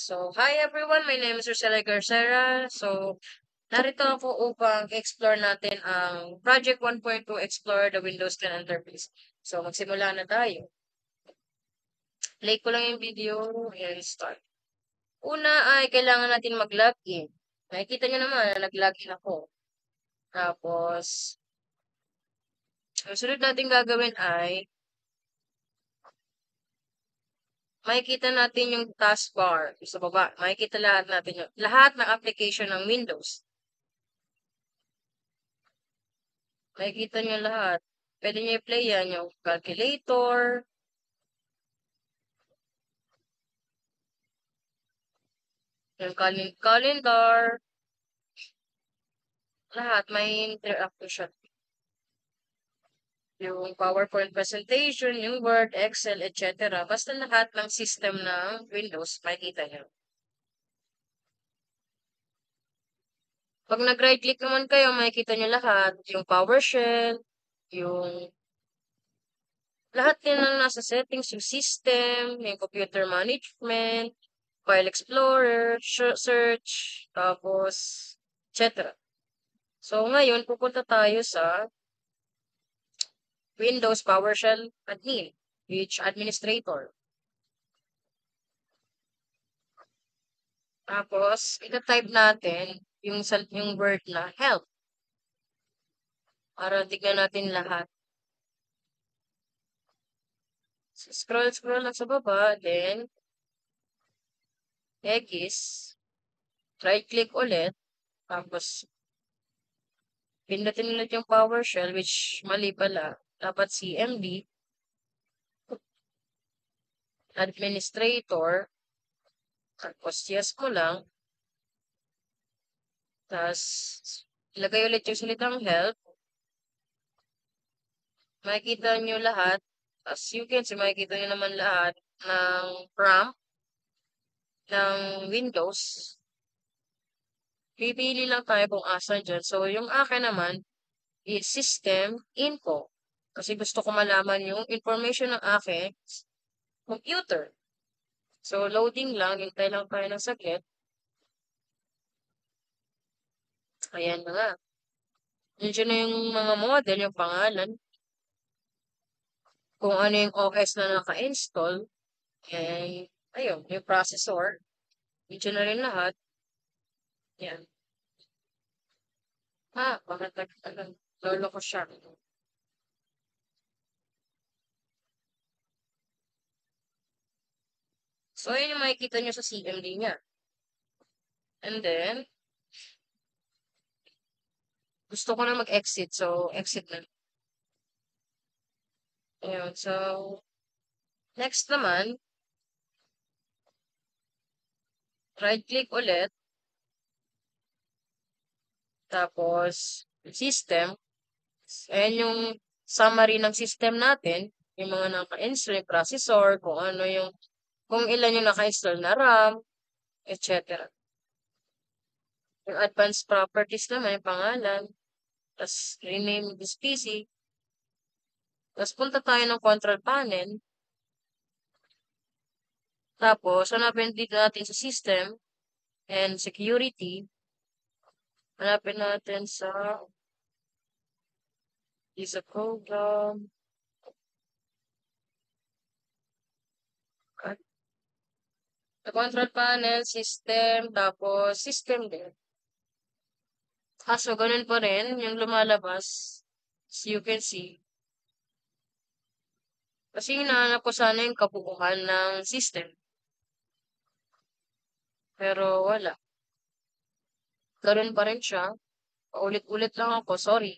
So, hi everyone, my name is Rosella Garcera. So, narito ako upang explore natin ang Project 1.2 Explore the Windows 10 Interface. So, magsimula na tayo. Play ko lang yung video and start. Una ay kailangan natin mag-login. Nakikita nyo naman na nag-login ako. Tapos, ang sunod natin gagawin ay makikita natin yung taskbar sa baba. Makikita lahat natin yung lahat ng application ng Windows. Makikita nyo lahat. Pwede nyo i-play yan, yung calculator, yung calendar, lahat. May interaction. Yung PowerPoint presentation, yung Word, Excel, etc. Basta lahat ng system ng Windows, makikita nyo. Pag nag-right click naman kayo, makikita nyo lahat. Yung PowerShell, yung lahat din na nasa settings, yung system, yung computer management, file explorer, search, tapos, etc. So, ngayon, pupunta tayo sa Windows PowerShell Admin, which administrator. Tapos, ita-type natin yung word na help para tignan natin lahat. So, scroll lang sa baba, then, X, right-click ulit, tapos, pindutin ulit yung PowerShell, which mali pala. Dapat CMD, administrator, tapos yes mo lang, tapos, ilagay ulit yung salitang help, makikita nyo lahat, as you can see, makikita nyo naman lahat ng prompt ng Windows. Pipili lang tayo kung asa dyan. So, yung akin naman is system info. Kasi gusto ko malaman yung information ng aking computer. So, loading lang. Hintay lang tayo ng saglit. Ayan na nga. Nandiyan na yung mga model, yung pangalan. Kung ano yung OS na naka-install. Eh, ayun, yung processor. Nandiyan na rin lahat. Yan. Bakit lolo ko siya. So, yun yung makikita nyo sa CMD niya. And then, gusto ko na mag-exit. So, exit na. Ayun. So, next naman, right-click ulit. Tapos, system. Ayan yung summary ng system natin. Yung mga naka-install, yung processor, kung ano yung, kung ilan yung naka-install na RAM, etc. Yung advanced properties naman, yung pangalan. Tapos, rename this PC. Tapos, punta tayo ng control panel. Tapos, hanapin dito natin sa system and security. Hanapin natin sa isa program. Sa control panel, system, tapos system din. Kaso, ganun pa rin, yung lumalabas, as you can see. Kasi hinahanap ko sana yung kabuuan ng system. Pero wala. Ganun pa rin siya. Paulit-ulit lang ako, sorry.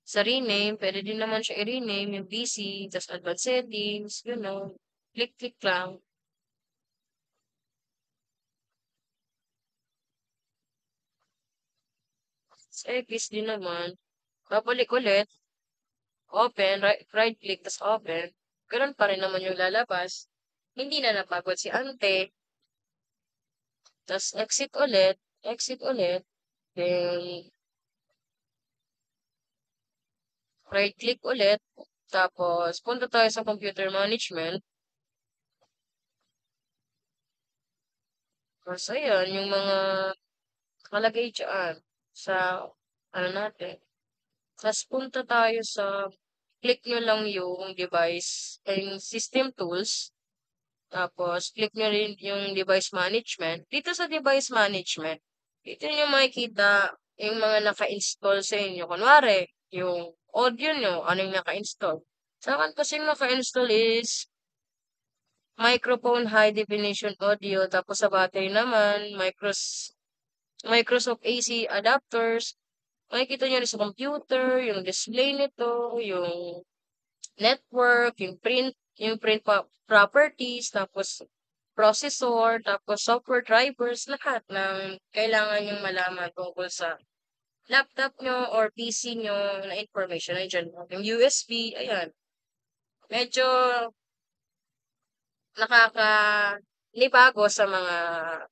Sa rename, pwede din naman siya i-rename yung PC, just advanced settings, you know. Click-click lang. Sa Epis din naman. Babalik ulit. Open, right-click, tas open. Ganun pa rin naman yung lalabas. Hindi na napagod si ante. Tas exit ulit. Exit ulit. Then, right-click ulit. Tapos, punta tayo sa computer management. Tapos ayan, yung mga nakalagay diyan sa ano natin. Tapos punta tayo sa click nyo lang yung device yung system tools. Tapos click nyo rin yung device management. Dito sa device management, dito nyo makikita yung mga naka-install sa inyo. Kunwari, yung audio nyo, ano yung naka-install. Sa akin kasi yung naka-install is microphone high definition audio. Tapos sa battery naman, Microsoft AC adapters. Makikita nyo rin sa computer, yung display nito, yung network, yung print properties, tapos processor, tapos software drivers, lahat ng kailangan yung malaman tungkol sa laptop nyo or PC nyo na information. Nandiyan, yung USB, ayan. Medyo nakakalibago sa mga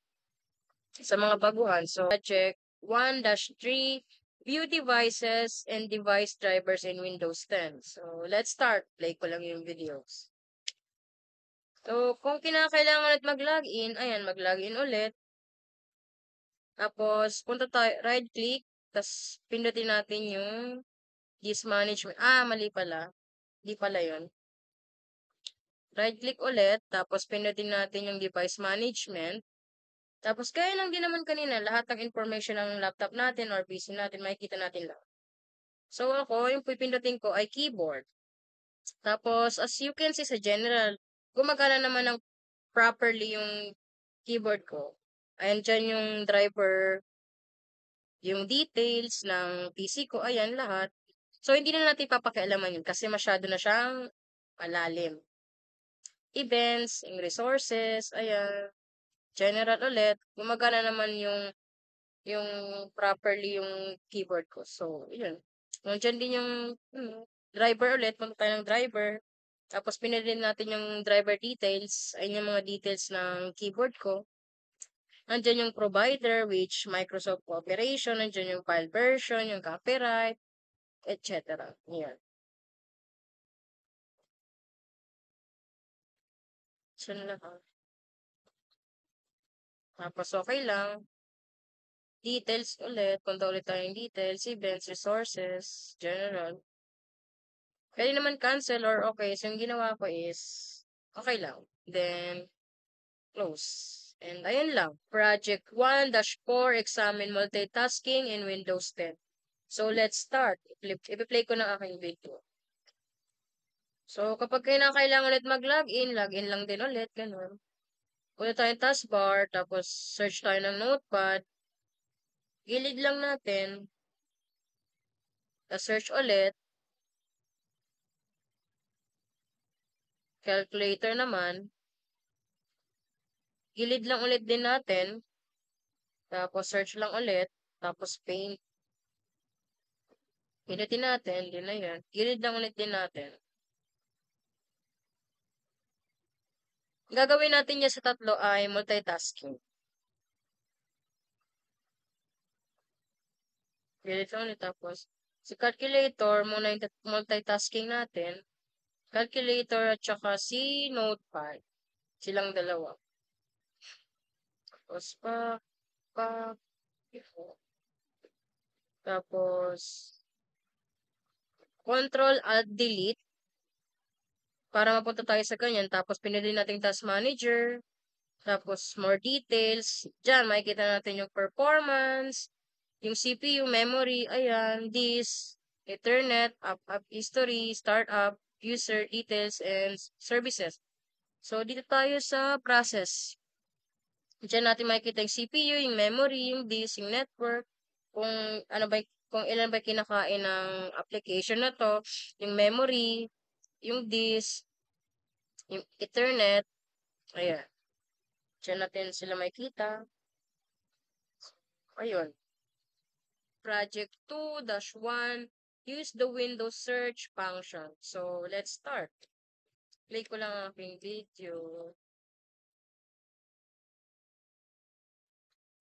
baguhan. So, Project 1-3, View Devices and Device Drivers in Windows 10. So, let's start. Play ko lang yung videos. So, kung kinakailangan ulit mag-login, ayan, mag-login ulit. Tapos, punta tayo, right-click, tapos pindutin natin yung disk management. Mali pala. Di pala yun. Right-click ulit, tapos pindutin natin yung device management. Tapos, kaya lang din naman kanina, lahat ng information ng laptop natin or PC natin, makikita natin lang. So, ako, yung pipindutin ko ay keyboard. Tapos, as you can see sa general, gumagana naman ng properly yung keyboard ko. Ayan dyan yung driver, yung details ng PC ko, ayan lahat. So, hindi na natin papakialaman yun kasi masyado na siyang malalim. Events, yung resources, ayan. General ulit, gumagana naman yung properly yung keyboard ko. So, yun. Nandiyan din yung driver ulit. Punta tayo ng driver. Tapos, pinili natin yung driver details. Ayun yung mga details ng keyboard ko. Nandiyan yung provider, which Microsoft Cooperation. Nandiyan yung file version, yung copyright, etc. Yan. So, lahat. Tapos, okay lang. Details ulit. Punta ulit tayo yung details, events, resources, general. Pwede naman cancel or okay. So, yung ginawa ko is, okay lang. Then, close. And ayun lang. Project 1-4, examine multitasking in Windows 10. So, let's start. Ipi-play ko ng aking video. So, kapag kailangan ulit mag-login, login lang din ulit. Ganun. Punta tayo taskbar, tapos search tayo ng notepad. Gilid lang natin. Search ulit. Calculator naman. Gilid lang ulit din natin. Tapos search lang ulit. Tapos paint. Pinutin natin. Din na yan. Gilid lang ulit din natin. Gagawin natin niya sa tatlo ay multitasking. Gilid lang ulit. Tapos si calculator muna yung multitasking natin. Calculator at saka si notepad. Silang dalawa. Tapos pa, tapos Control-Alt-Delete para mapunta tayo sa ganyan. Tapos pinili natin Task Manager. Tapos more details. Diyan makikita natin yung performance, yung CPU, memory, ayan, disk, Ethernet, up history, startup, user details, and services. So, dito tayo sa process. Diyan natin makikita yung CPU, yung memory, yung disk, yung network, kung ano ba, kung ilan ba kinakain ng application na to, yung memory, yung disk, yung Ethernet, ayan. Diyan natin sila makikita. Ayun. Project 2-1, use the Windows search function. So, let's start. Play ko lang ang aking video.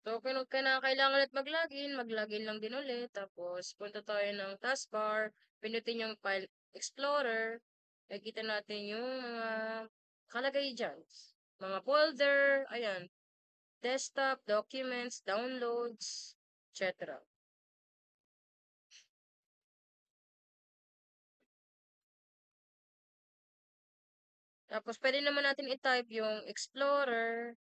So, kung kailangan ulit mag-login lang din ulit. Tapos, punta tayo ng taskbar. Pinutin yung File Explorer. Nakikita natin yung mga kalagay dyan. Mga folder. Ayan. desktop, documents, downloads, etc. Tapos, pwede naman natin i-type yung Explorer.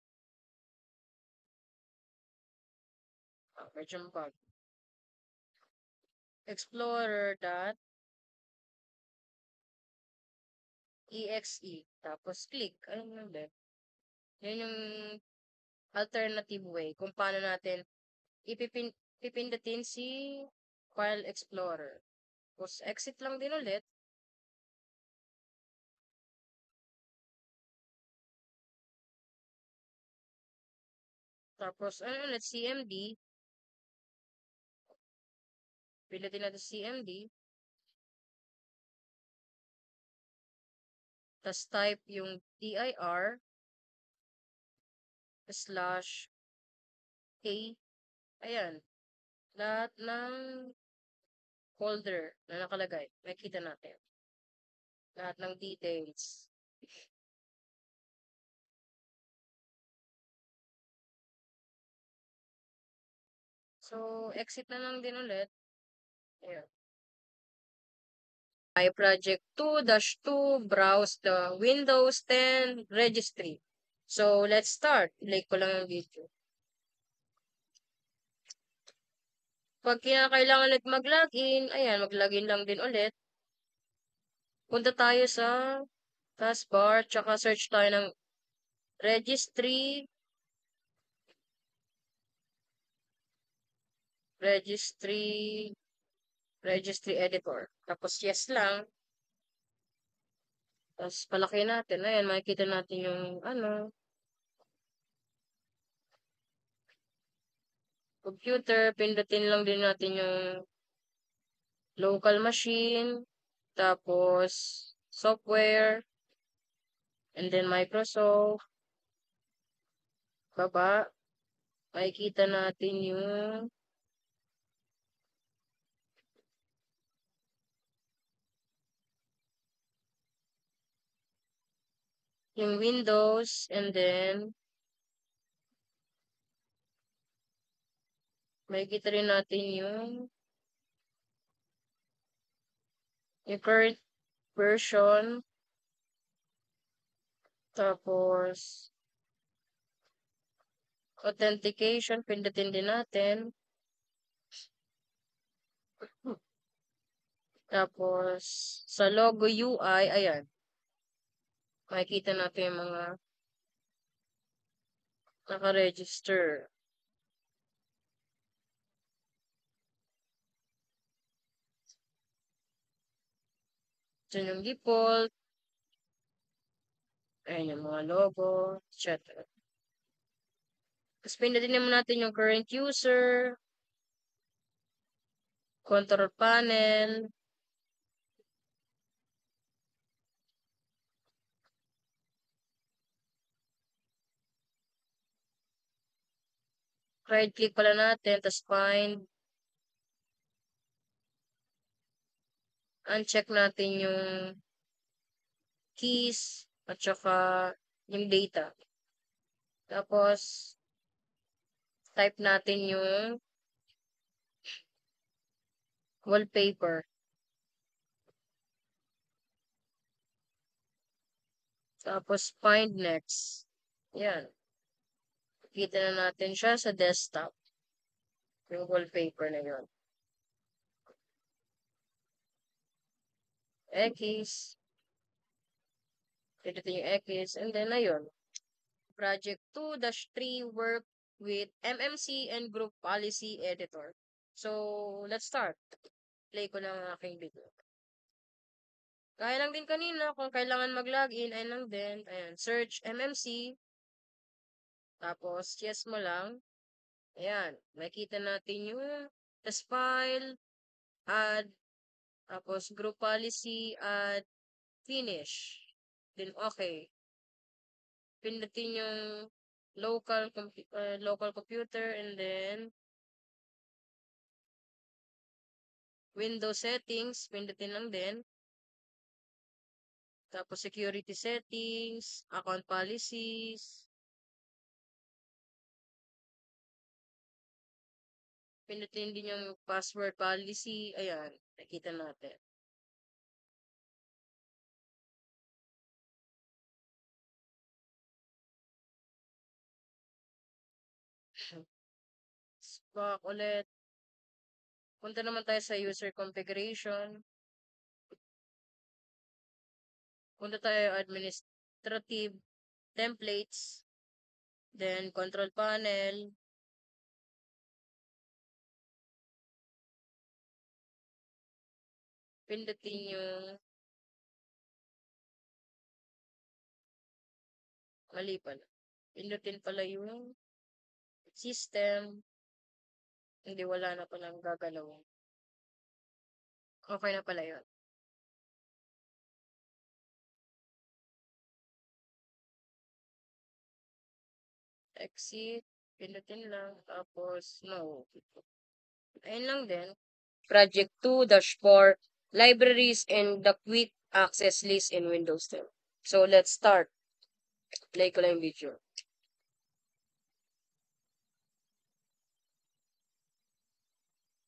Medyo mabag. Explorer.exe. Tapos, click. Ano mo ulit? Yun yung alternative way kung paano natin pipindutin si File Explorer. Tapos, exit lang din ulit. Tapos, ano ulit? CMD. Pindutin natin CMD. Tapos, type yung dir slash a. Ayan. Lahat ng folder na nakalagay. Makikita natin. Lahat ng details. So, exit na lang din ulit. Ayan. My project 2-2, browse the Windows 10 registry. So, let's start. Play ko lang ang video. Pag kinakailangan ulit mag-login, ayan, mag-login lang din ulit. Punta tayo sa taskbar, tsaka search tayo ng registry, registry, registry editor. Tapos yes lang. Tapos palaki natin. Ayan, makikita natin yung ano, computer. Pindutin lang din natin yung local machine. Tapos software. And then Microsoft. Baba. Makikita natin yung Windows. And then makikita rin natin yung current version. Tapos authentication, pindutin din natin. Tapos sa logo UI, ayan. Makikita natin yung mga naka-register. Diyan yung default. Ayan yung mga logo, etc. Tapos pindutin naman natin yung current user, control panel, right click pala natin, tapos find, uncheck natin yung keys, at saka yung data. Tapos, type natin yung wallpaper. Tapos, find next. Yan. Kita na natin siya sa desktop. Yung wallpaper na yun. X. Pindutin yung X. And then, ayun. Project 2-3 work with MMC and Group Policy Editor. So, let's start. Play ko ng aking video. Kaya lang din kanina, kung kailangan mag-login, ay lang din. Ayan, search MMC. Tapos, yes mo lang. Ayan, makita natin yung test file, add, tapos group policy, add, finish. Then, okay. Pindutin yung local computer, and then Windows settings, pindutin lang din. Tapos security settings, account policies. Pinutin din yung password policy. Ayan, nakita natin. Back ulit. Punta naman tayo sa user configuration. Punta tayo administrative templates. Then control panel. Pindutin yung mali pala. Pindutin pala yung system. Hindi, wala na palang gagalawin. Okay na pala yun. Exit. Pindutin lang. Tapos, no. Ayun lang din. Project 2-4, Libraries and the Quick Access List in Windows 10. So, let's start. Play ko lang yung video.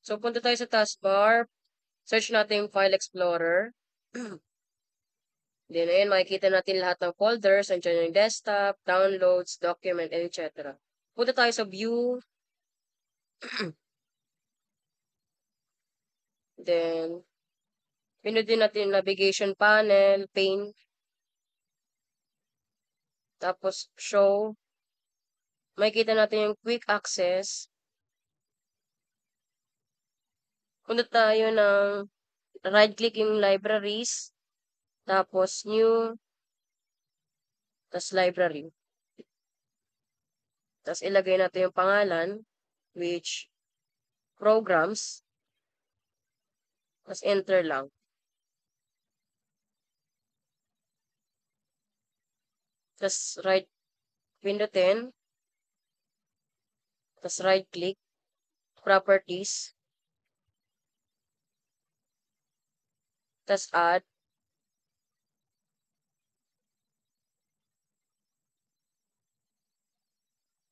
So, punta tayo sa taskbar. Search natin yung File Explorer. Then, ayun, makikita natin lahat ng folders. Andiyan yung desktop, downloads, document, etc. Punta tayo sa view. Then, pinutin natin yung navigation panel, pane. Tapos, show. Makikita natin yung quick access. Punta tayo ng right-click yung libraries. Tapos, new. Tapos, library. Tapos, ilagay natin yung pangalan, which, programs. Tapos, enter lang. Tapos, right, pindutin. Tapos, right-click, properties. Tapos, add.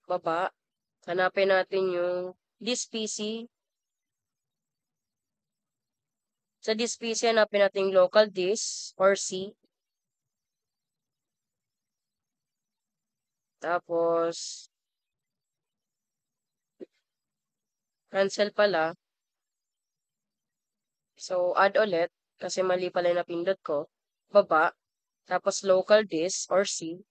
Baba. Hanapin natin yung this PC. Sa this PC, hanapin natin yung local disk or C. Tapos, cancel pala. So, add ulit. Kasi mali pala yung napindot ko. Baba. Tapos, local disk or C.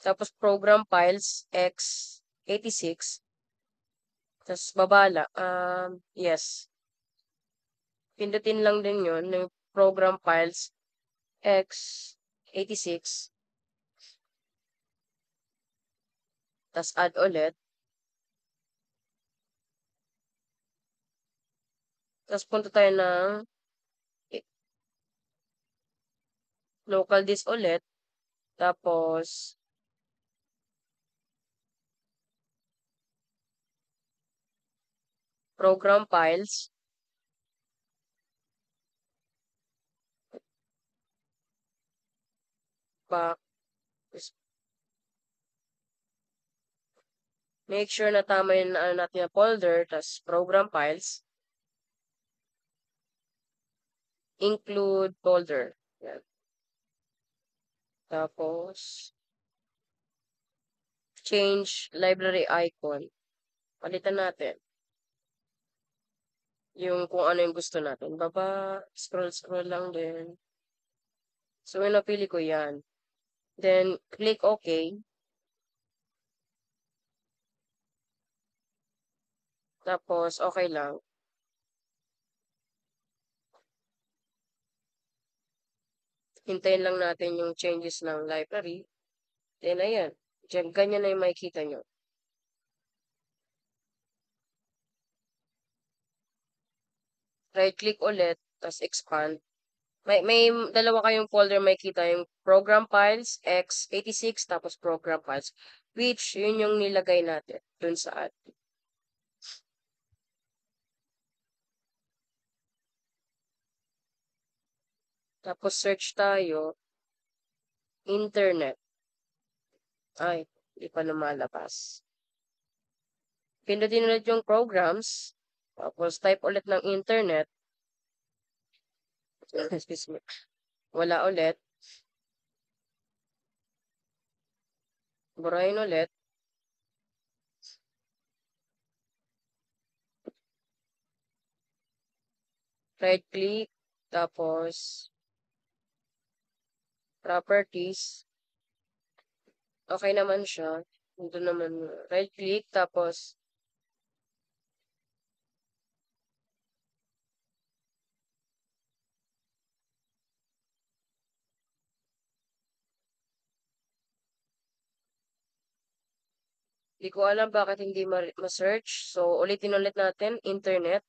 Tapos, program files x86. Tapos, babala. Yes. Pindutin lang din yun. Yung program files x86. Tapos, add ulit. Tapos, punta tayo ng local disk ulit. Tapos, program files. Back. Make sure na tama yung natin na folder. Tapos, program files. Include folder. Yan. Tapos, change library icon. Palitan natin. Yung kung ano yung gusto natin. Baba, scroll lang din. So, yung napili ko yan. Then, click OK. Tapos, okay lang. Hintayin lang natin yung changes ng library. Then, ayan. Diyan, ganyan na yung makikita nyo. Right-click ulit, tapos expand. May dalawa kayong folder makikita, yung program files, x86, tapos program files. Which, yun yung nilagay natin dun sa add. Tapos, search tayo. Internet. Ay, hindi pa lumalabas. Pindutin ulit yung programs. Tapos type ulit ng internet. Excuse me. Wala ulit. Burahin ulit. Right click. Tapos properties. Okay naman siya. Ito naman. Right click. Tapos di ko alam bakit hindi ma-search. So, ulitin ulit natin. Internet.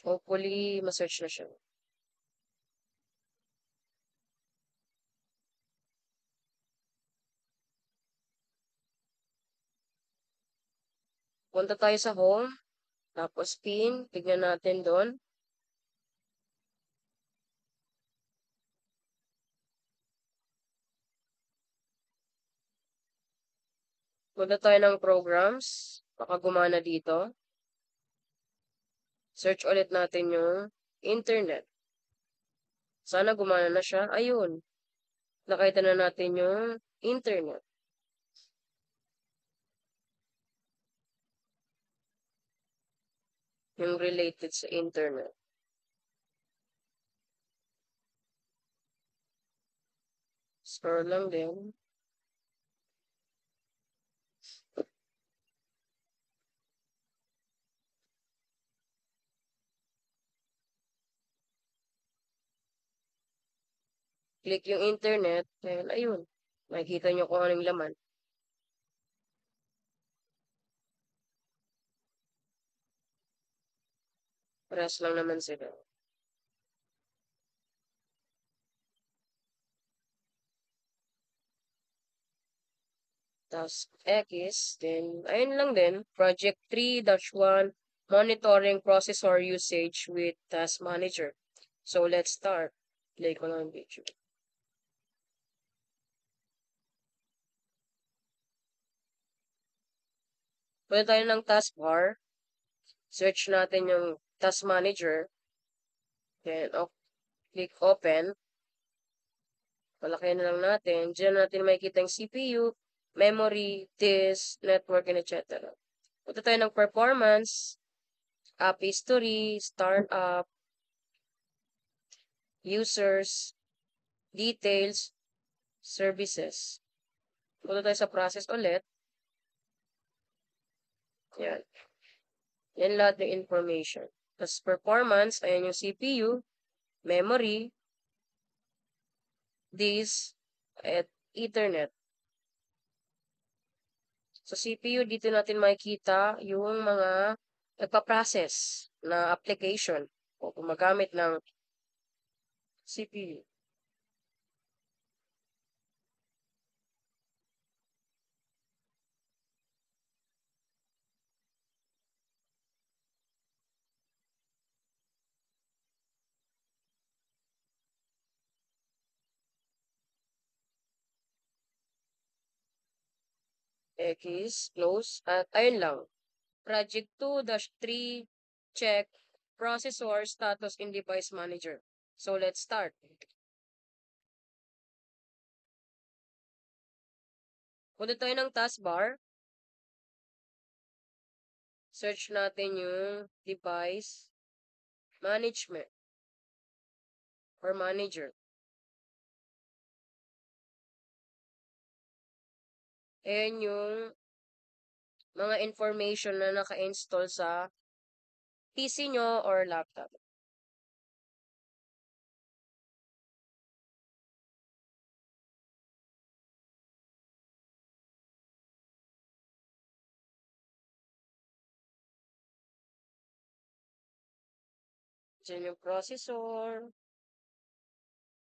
Hopefully, ma-search na siya. Punta tayo sa home. Tapos pin. Tignan natin doon. Punta tayo ng programs. Baka gumana dito. Search ulit natin yung internet. Sana gumana na siya. Ayun. Nakita na natin yung internet. Yung related sa internet. Scroll lang din. Click yung internet. Then, ayun. Makikita nyo kung anong laman. Parehas lang naman sila. Task X, then, ayun lang din. Project 3-1, monitoring processor usage with Task Manager. So, let's start. Play ko lang ang video. Punta tayo ng taskbar. Search natin yung Task Manager. Then, click Open. Palaki na lang natin. Diyan natin makikita yung CPU, memory, disk, network, and etc. Punta tayo ng performance, app history, startup, users, details, services. Punta tayo sa process ulit. Yan. Yan lahat ng information. Tapos performance, ayan yung CPU, memory, disk, at Ethernet. Sa CPU, dito natin makikita yung mga nagpa-process na application o gumagamit ng CPU. X, close, at ayun lang. Project 2-3, check processor status in device manager. So, let's start. Punta tayo ng taskbar. Search natin yung device management or manager. Ayan yung mga information na naka-install sa PC nyo or laptop. Diyan yung processor,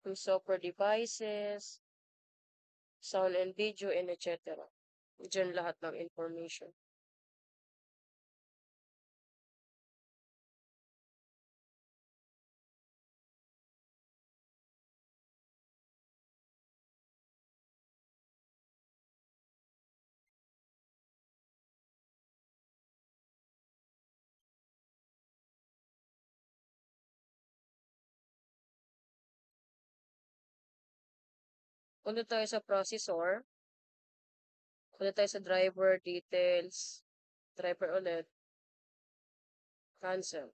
yung software devices, sound and video, and etc. Diyan lahat ng information. Punta tayo sa processor. Punta tayo sa driver details. Driver ulit. Cancel.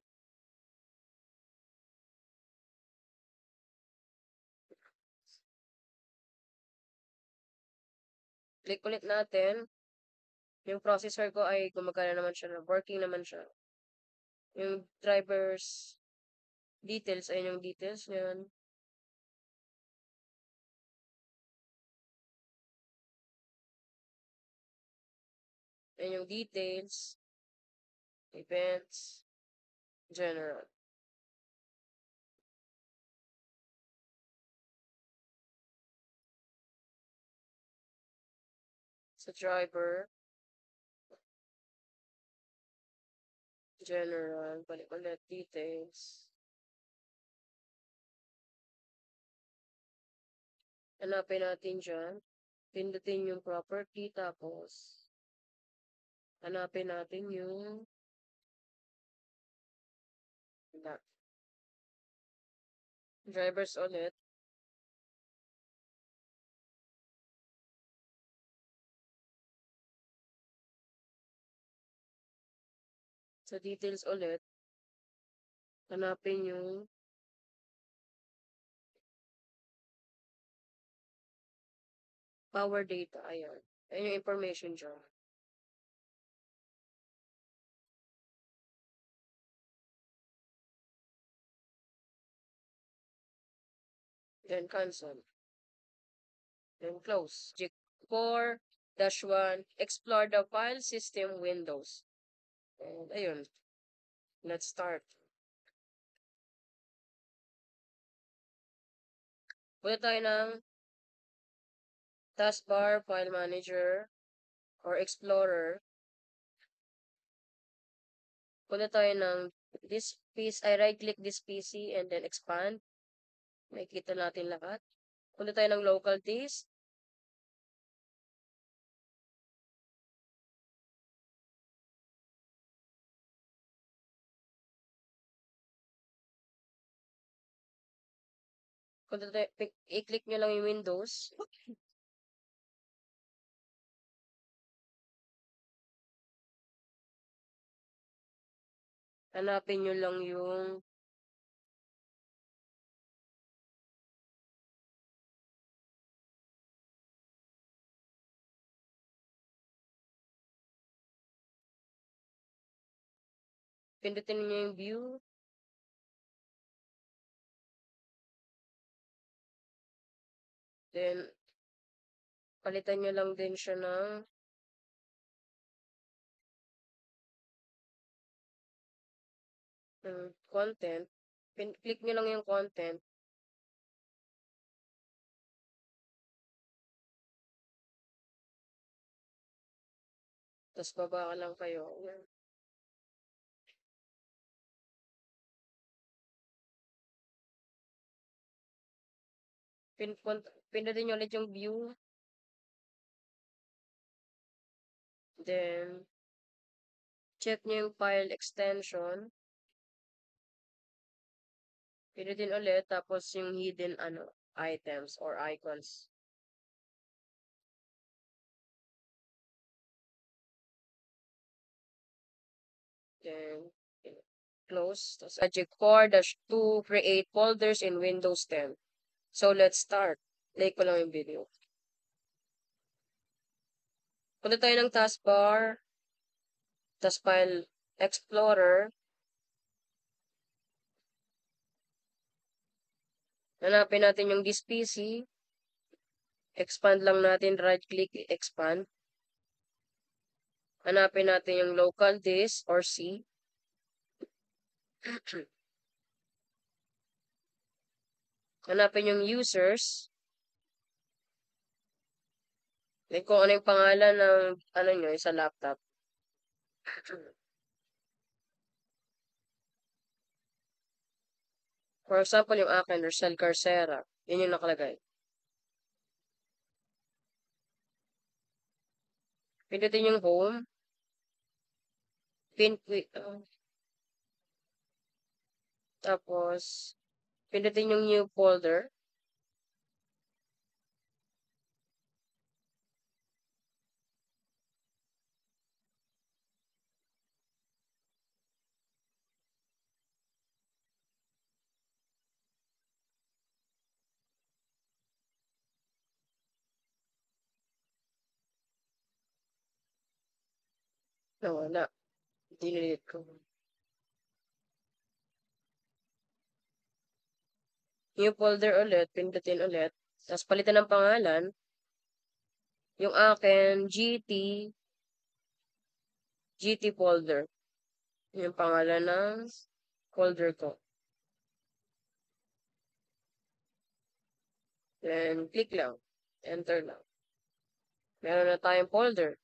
Click ulit natin. Yung processor ko ay gumagana naman siya. Working naman siya. Yung driver's details ay yung details niyan. Ayan yung details. Events. General. Sa driver. General. Balik ulit. Details. Hanapin natin dyan. Pindutin yung property. Tapos, hanapin natin yung drivers ulit. Sa details ulit, hanapin yung power data. Ayan. Ayan yung information dyan. Then cancel. Then close. G4-1, explore the file system windows. And ayun. Let's start. Punta tayo ng taskbar, file manager, or explorer. Punta tayo ng this piece, I right-click this PC and then expand. Makikita natin lahat. Punta tayo ng local disk. Punta tayo, i-click nyo lang yung Windows. Hanapin nyo lang yung pindutin nyo yung view. Then, palitan nyo lang din siya ng content. Click nyo lang yung content. Tapos baba ka lang kayo. Yan. Pindutin nyo ulit yung view. Then, check nyo yung file extension. Pindutin ulit. Tapos yung hidden items or icons. Then, close. Tapos, G4-2, create folders in Windows 10. So, let's start. Play ko lang yung video. Punta tayo ng taskbar. Task file explorer. Hanapin natin yung this PC. Expand lang natin. Right-click, expand. Hanapin natin yung local disk or C. Hanapin yung users. Like kung ano yung pangalan ng nyo, sa laptop. For example, yung akin, Rosel Carcera. Yun yung nakalagay. Pindutin yung home. Tapos, pindutin yung new folder. Nawala. Dinelete ko. New folder ulit, pindutin ulit. Tapos palitan ng pangalan. Yung akin, GT folder. Yung pangalan ng folder ko. Then, click lang. Enter lang. Meron na tayong folder.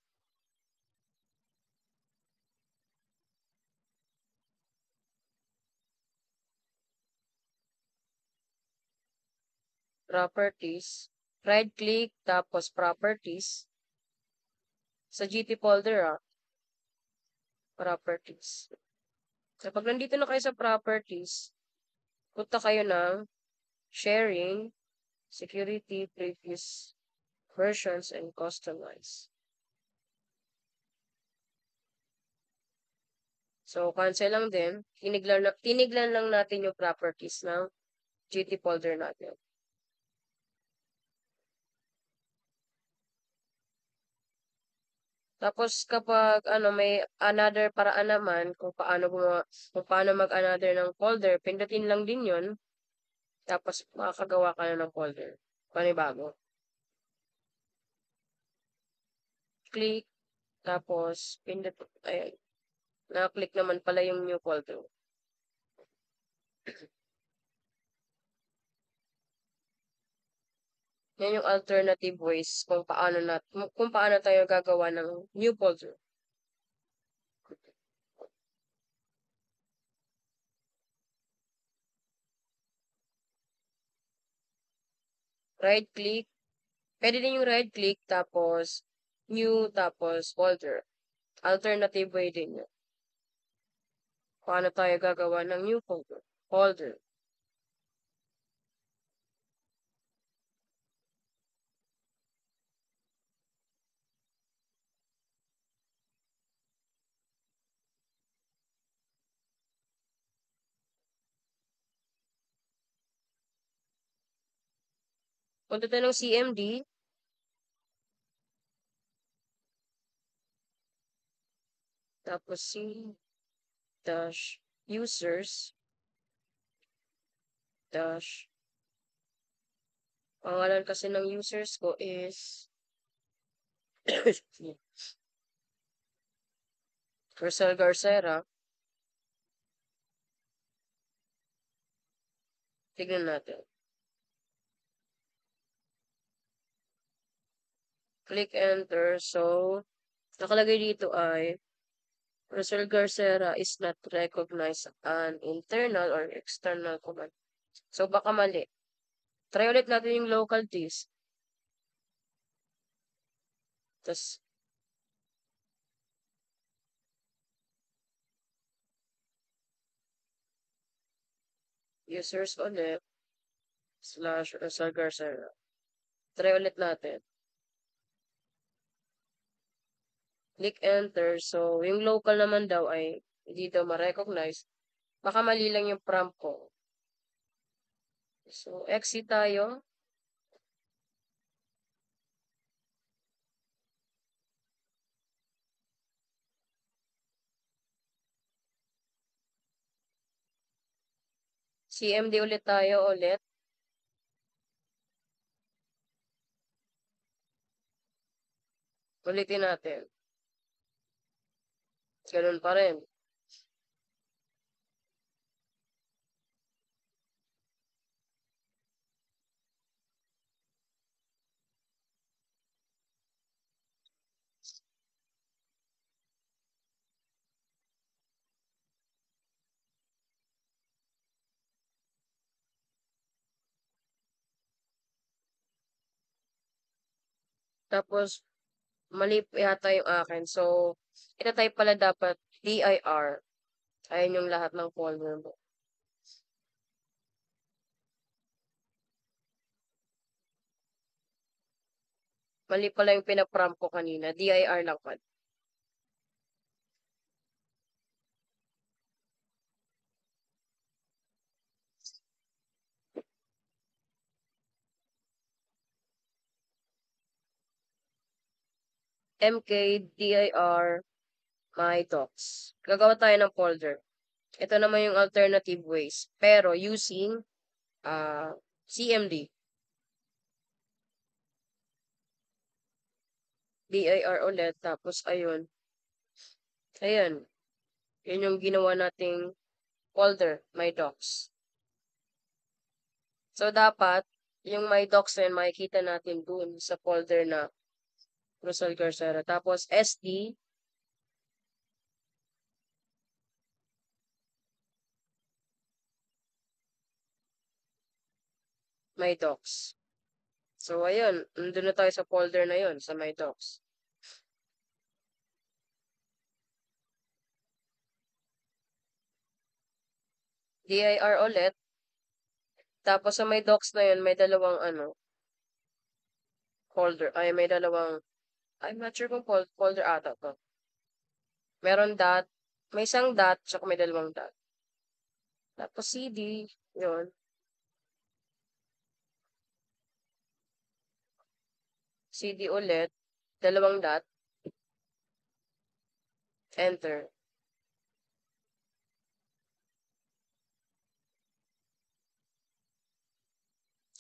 Properties. Right-click, tapos properties. Sa GT folder, properties. Kapag nandito na kayo sa properties, punta kayo ng sharing, security, previous versions, and customize. So, cancel lang din. Tiniglan lang natin yung properties ng GT folder natin. Tapos kapag may another paraan naman kung paano mag-another ng folder, pindutin lang din 'yon. Tapos makakagawa ka na ng folder. Panibago. Click, tapos pindot, ayan. Na-click naman pala yung new folder. Yan yung alternative ways kung paano tayo gagawa ng new folder. Right click. Pwede din yung right click tapos new tapos folder. Alternative way din yun. Paano tayo gagawa ng new folder? Folder. Punta tayo ng CMD. Tapos C-users dash pangalan kasi ng users ko is Rosel Garcera. Tignan natin. Click enter. So, nakalagay dito ay Rosel Garcera is not recognized an internal or external command. So, baka mali. Try ulit natin yung local disk. Tapos, users ulit / Rosel Garcera. Try ulit natin. Click enter. So, yung local naman daw ay hindi daw ma-recognize. Baka mali lang yung prompt ko. So, exit tayo. CMD ulit tayo ulit. Ulitin natin. Ganun pa rin. Tapos, mali yata yung akin. So, itatype pala dapat dir. Ayan yung lahat ng folder mo. Mali pala yung pinaprompt ko kanina. dir lang pala. mkdir my docs. Gagawa tayo ng folder. Ito naman yung alternative ways. Pero using CMD. dir ulit. Tapos, ayun. Ayan. Yun yung ginawa nating folder, my docs. So, dapat, yung my docs na yun, makikita natin dun sa folder na Rosal Garcera. Tapos, SD, my docs. So, ayun. Nandun na tayo sa folder na yun, sa my docs. dir ulit. Tapos, sa my docs na yun, may dalawang, folder. Ay, may dalawang, I'm not sure kung folder ata to. Meron dot, may isang dot, tsaka may dalawang dot. Tapos, CD, yun. CD ulit, dalawang dot, enter.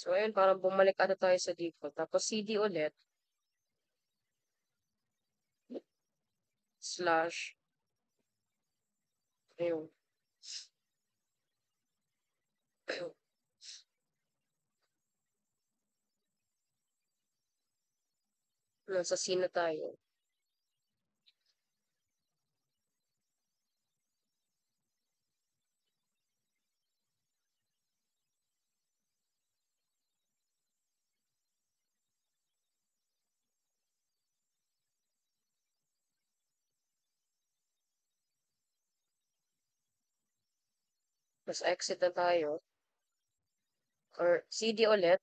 So, ayun, parang bumalik ata tayo sa default. Tapos, CD ulit, slash, ayun. Nasa C na tayo. Tapos, exit na tayo. Or, CD ulit.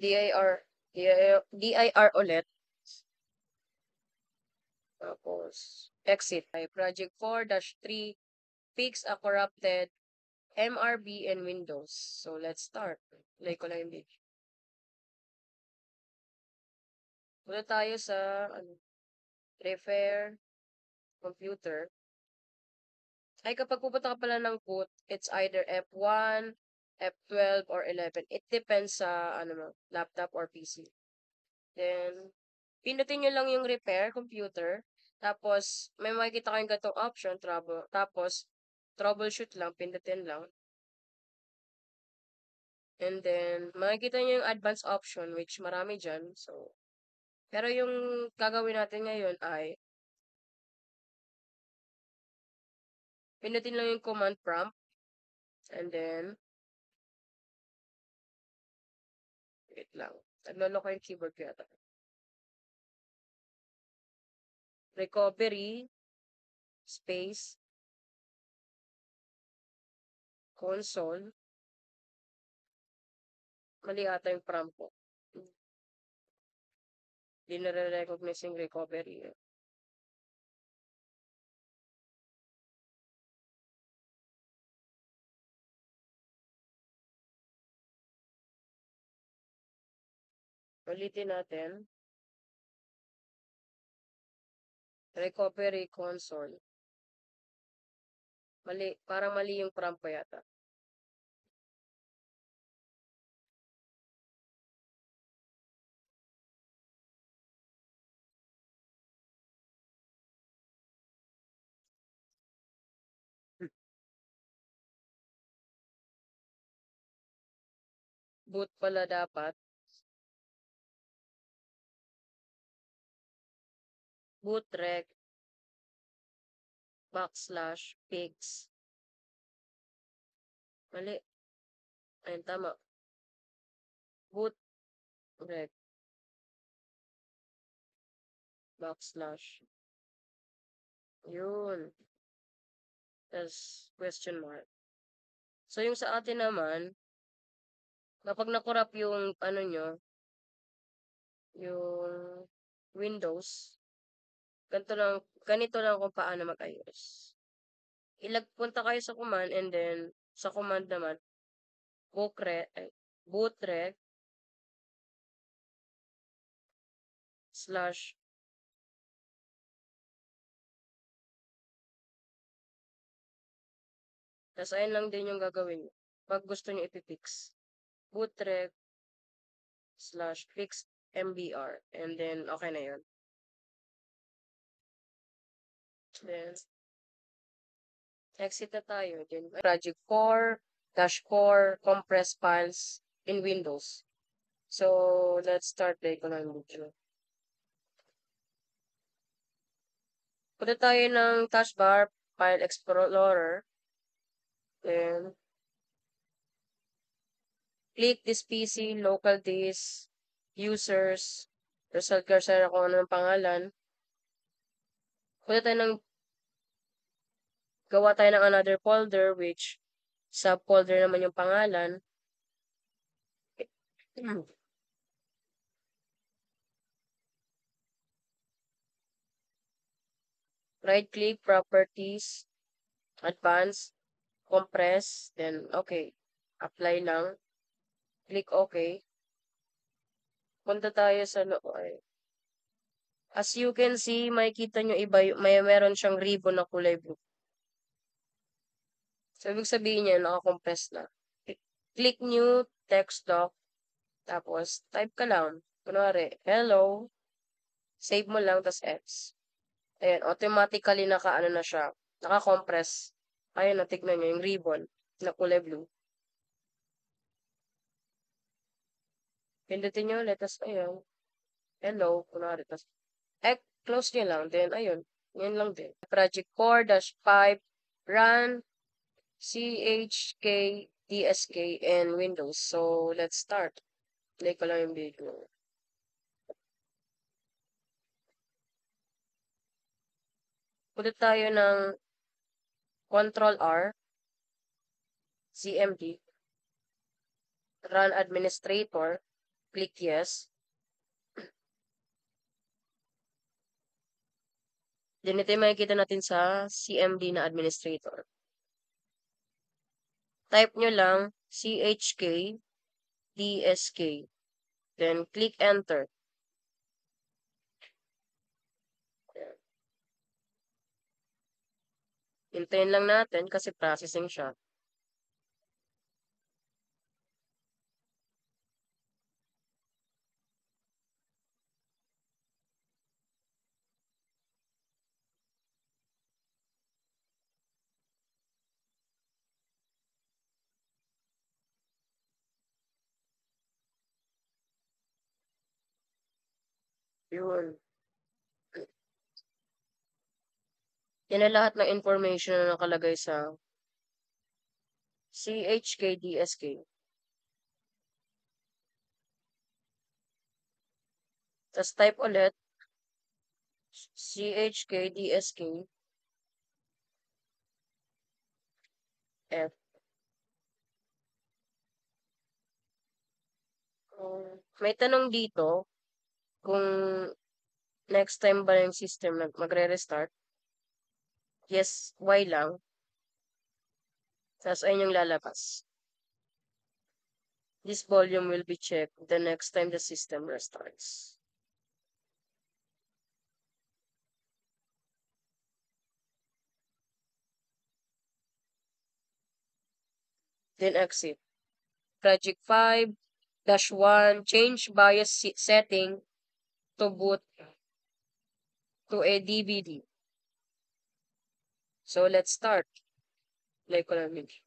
dir ulit. Tapos, exit. Project 4-3, fix a corrupted MRB and Windows. So, let's start. Play ko lang yung video. Muna tayo sa, repair computer. Ay, kapag pupunta ka pala ng boot, it's either F1, F12, or 11. It depends sa, laptop or PC. Then, pindutin nyo lang yung repair computer. Tapos, may makikita kayong gatong option, tapos, troubleshoot lang, pindutin lang. And then, makikita nyo yung advanced option, which marami dyan. So, pero yung gagawin natin ngayon ay, pindutin lang yung command prompt. And then, wait lang. Nagloloko yung keyboard ko yata. Recovery, space, console. Mali ata yung prompt ko. Hindi nare-recognize yung recovery. Ulitin natin. Recovery console. Mali, parang mali yung prompt ko yata. Boot pala dapat. Bootrec /pigs. Mali. Ayun, tama. Bootrec / yun. Tapos, question mark. So, yung sa atin naman, kapag nakurap yung, nyo, yung Windows, ganito lang kung paano mag-ayos. punta kayo sa command and then sa command naman, bootrec slash tas ayun lang din yung gagawin nyo. Pag gusto nyo ipifix. Bootrec slash fix mbr and then okay na yun. Then exit na tayo. Then project core core compress files in Windows. So let's start the economic video. Punta tayo ng taskbar, File Explorer. Then click this PC, local disk, users, result cursor kung ano ng pangalan. Gawa tayo ng another folder which subfolder naman yung pangalan. Right click, properties, advanced, compress, then okay. Apply lang. Click okay. Punta tayo sa loob. As you can see, makikita nyo iba, meron siyang ribbon na kulay blue. So, ibig sabihin niya, naka-compress na. Click new text doc. Tapos, type ka lang. Kunwari, hello. Save mo lang, tas X. Ayan, automatically naka-ano na siya. Naka-compress. Ayan, natignan nyo yung ribbon na kulay blue. Pindutin nyo ulit, tas ayun. Hello, kunwari, tas close nyo lang. Then, ayun. Yan lang din. Project core -5 run chk dsk and Windows. So, let's start. Play ko lang yung video. Punta tayo ng Control R, CMD, Run Administrator, click yes. Then ito yung makikita natin sa CMD na administrator. Type nyo lang chk dsk. Then click enter. Hintayin lang natin kasi processing siya. Yun. Yan na lahat ng information na nakalagay sa chk-dsk. Tapos type ulit chk-dsk f. May tanong dito kung next time ba yung system magre-restart. Yes, Y lang. Tapos ayun yung lalabas. This volume will be checked the next time the system restarts. Then exit. Project 5-1, change BIOS setting to boot to a DVD. So let's start. Play ko lang video.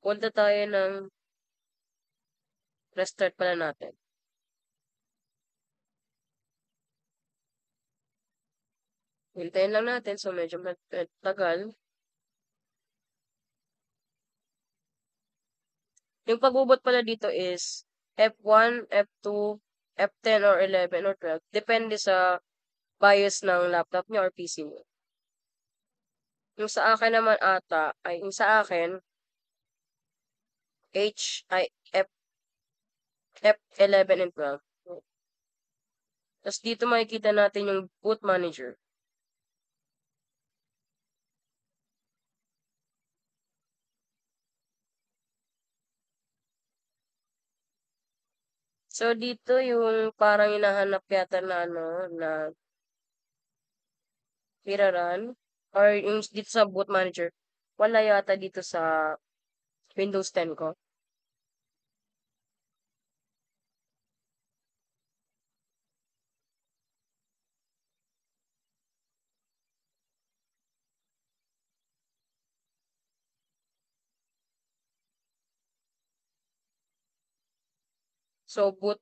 Punta tayo ng restart pala natin. Hintayin lang natin. So medyo tagal. Yung pagbubot pala dito is F1, F2, F10 or 11 or 12. Depende sa BIOS ng laptop niyo or PC niyo. Yung sa akin naman yung sa akin, F11 and 12. Tapos dito makikita natin yung boot manager. So, dito yung parang hinahanap yata na ano, na miraran or yung dito sa boot manager, wala yata dito sa Windows 10 ko. So, boot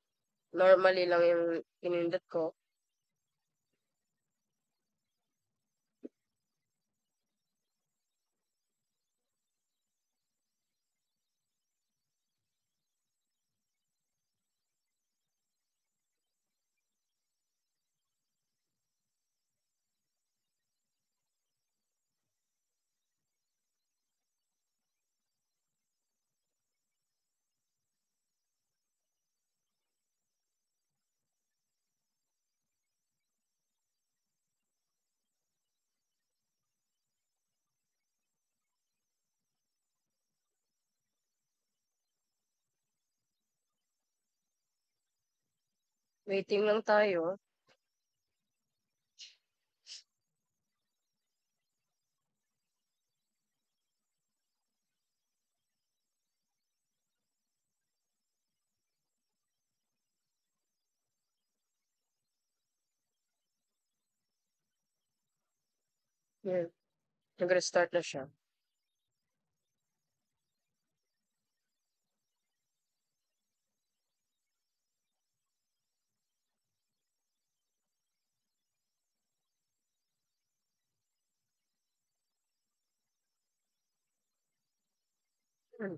normally lang yung pinindot ko. Waiting lang tayo. Yan. Nag-restart na siya. Hmm.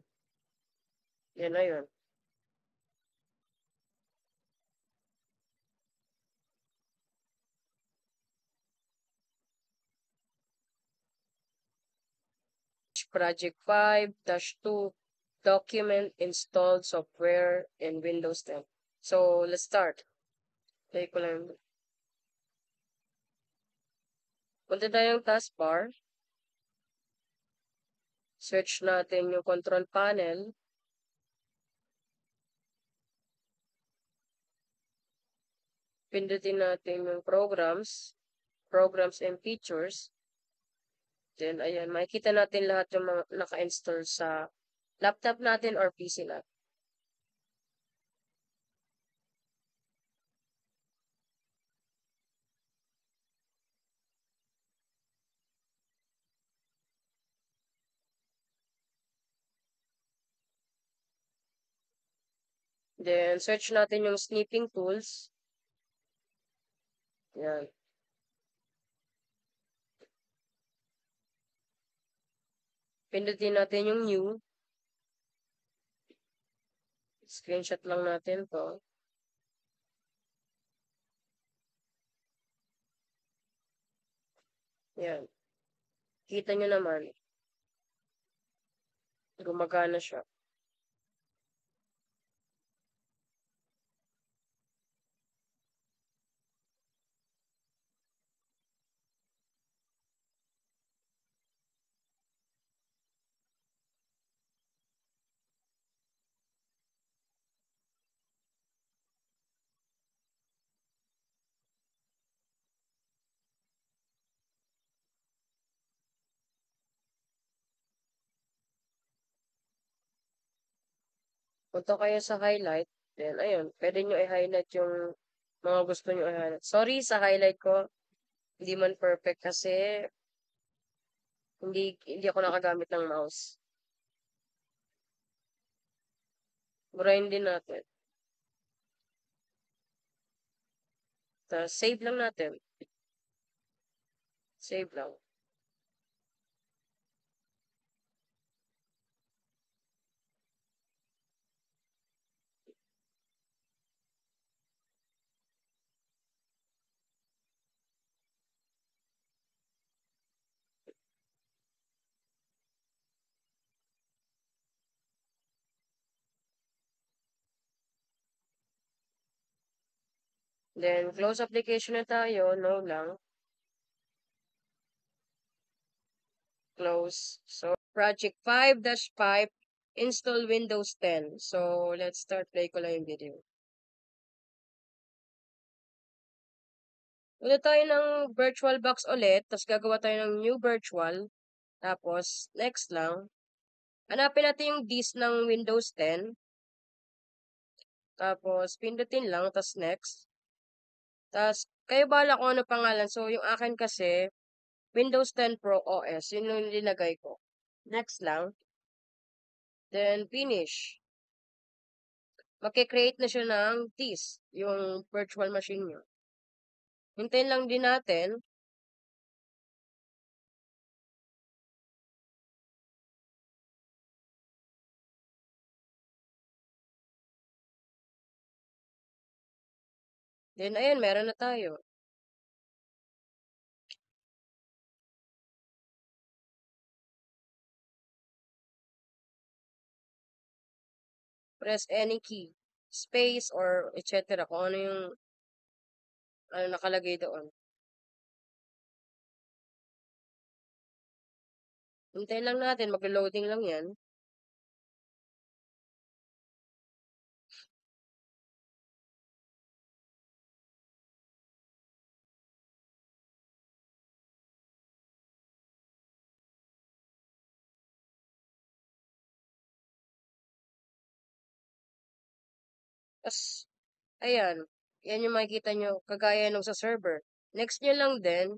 Yan na yun. Project 5-2 document installed software in Windows 10. So, let's start. Play ko lang. Punta tayong taskbar. Search natin yung control panel. Pindutin natin yung programs and features. Then, ayan, makikita natin lahat yung mga naka-install sa laptop natin or PC natin. Then, search natin yung snipping tools. Yan. Pindutin natin yung new. Screenshot lang natin to. Yan. Kita nyo naman. Gumagana siya. Punta kayo sa highlight. Then, ayun. Pwede nyo i-highlight yung mga gusto nyo i-highlight. Sorry sa highlight ko. Hindi man perfect kasi hindi ako nakagamit ng mouse. Burahin din natin. Tapos, save lang natin. Save lang. Then, close application na tayo. No lang. Close. So, project 5-5 install Windows 10. So, let's start. Play ko lang yung video. Punta tayo ng VirtualBox ulit, tapos gagawa tayo ng new virtual. Tapos, next lang. Hanapin natin yung disk ng Windows 10. Tapos, pindutin lang, tapos next. Tapos, kayo bahala kung ano pangalan. So, yung akin kasi, Windows 10 Pro OS. Yun yung linagay ko. Next lang. Then, finish. Magkikreate na siya ng disk, yung virtual machine nyo. Hintayin lang din natin. Then, ayan, meron na tayo. Press any key, space, or etc. Kung ano yung nakalagay doon. Hintayin lang natin, mag-loading lang yan. Tapos, ayan. Yan yung makikita nyo, kagaya nung sa server. Next nyo lang din,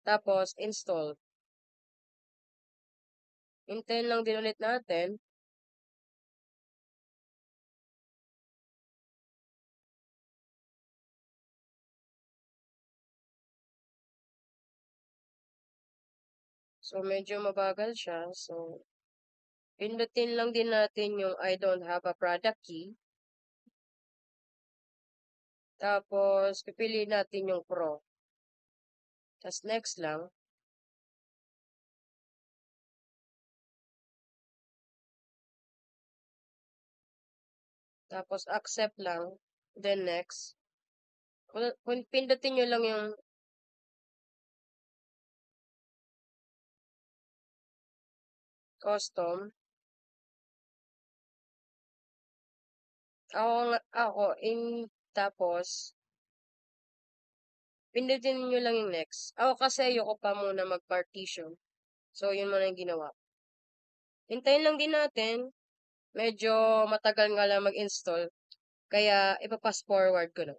tapos install. Hintayin lang din ulit natin. So, medyo mabagal siya. So, pindutin lang din natin yung I don't have a product key. Tapos, pipiliin natin yung Pro. Tapos, next lang. Tapos, accept lang. Then, next. Kung pindutin nyo lang yung custom. Tapos, pindutin nyo lang yung next. Ako kasi ayoko pa muna mag-partition. So, yun muna yung ginawa. Hintayin lang din natin. Medyo matagal nga lang mag-install. Kaya, ipapass forward ko na.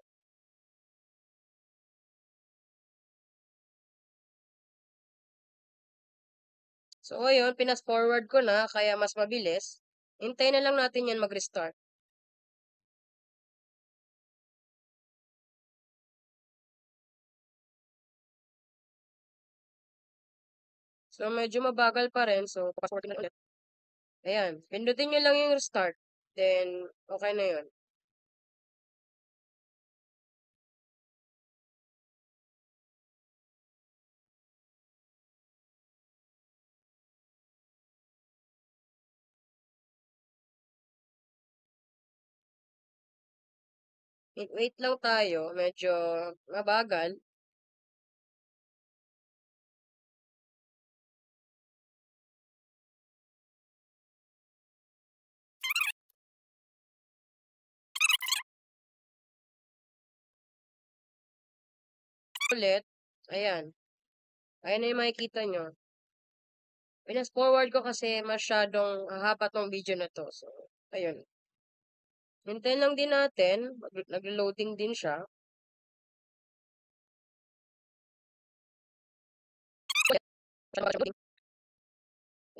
So, ayun, pinas forward ko na, kaya mas mabilis. Hintayin na lang natin yan mag-restart. So, medyo mabagal pa rin. So, pass forward ko na ulit. Ayan, pindutin nyo lang yung restart. Then, okay na yun. Wait lang tayo. Medyo mabagal. Ulit. Ayan. Ayan na yung makikita nyo. Pinas forward ko kasi masyadong haba tong video na to. So, ayun. Hintayin lang din natin. Nag-loading din siya.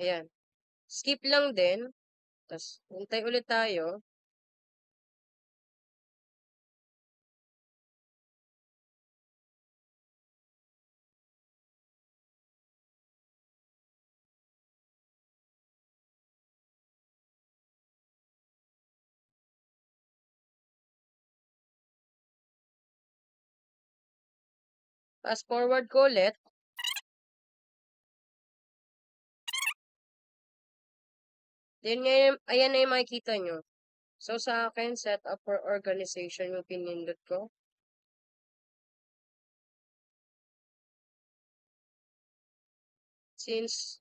Ayan. Skip lang din. Tapos, hintay ulit tayo. Fast forward ko ulit. Then, ngayon, ayan na yung makikita nyo. So, sa akin, set up for organization yung pinindot ko. Since,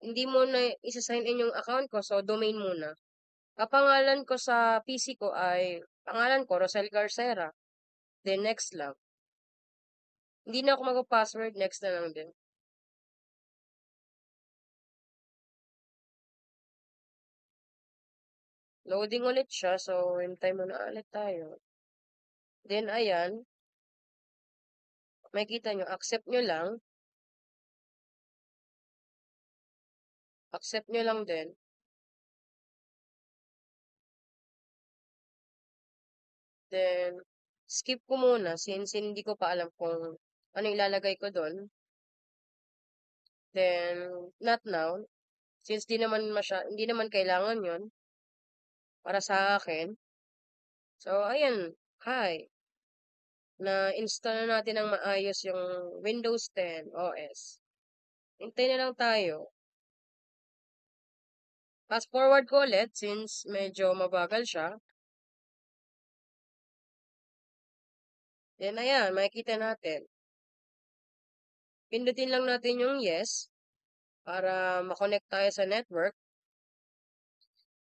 hindi mo na isa-sign in yung account ko, so domain muna. Kapangalan ko sa PC ko ay, pangalan ko, Rosel Garcera. Then, next lang. Hindi na ako mag-password, next na lang din. Loading ulit siya, so hintay muna ulit tayo. Then, ayan, makikita nyo, accept nyo lang din. Then, skip ko muna since hindi ko pa alam kung ano ilalagay ko doon. Then, not now. Since hindi naman kailangan yon para sa akin. So, ayan. Hi. Na-install na natin ng maayos yung Windows 10 OS. Hintay na lang tayo. Fast forward ko ulit since medyo mabagal siya. Then, ayan. Makikita natin. Pindutin lang natin yung yes para makonect tayo sa network.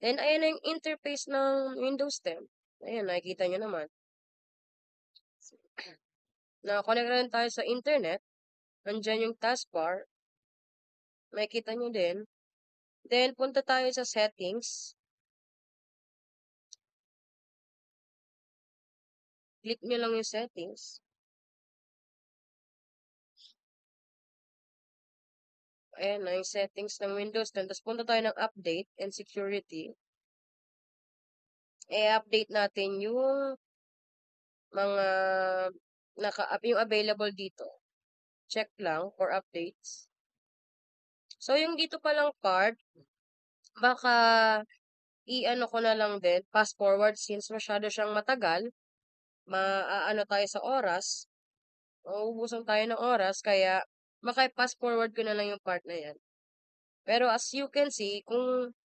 Then, ayan na yung interface ng Windows 10. Ayan, nakikita nyo naman. Na-connect na rin tayo sa internet. Nandyan yung taskbar. Makikita nyo din. Then, punta tayo sa settings. Click nyo lang yung settings. Ayan na yung settings ng Windows 10. Tapos punta tayo ng update and security. I-update natin yung mga yung available dito. Check lang for updates. So, yung dito palang part, baka i-ano ko na lang din, fast forward since masyado siyang matagal. Maano tayo sa oras. Mauubusan tayo ng oras, kaya maka-fast forward ko na lang yung part na yan. Pero as you can see, kung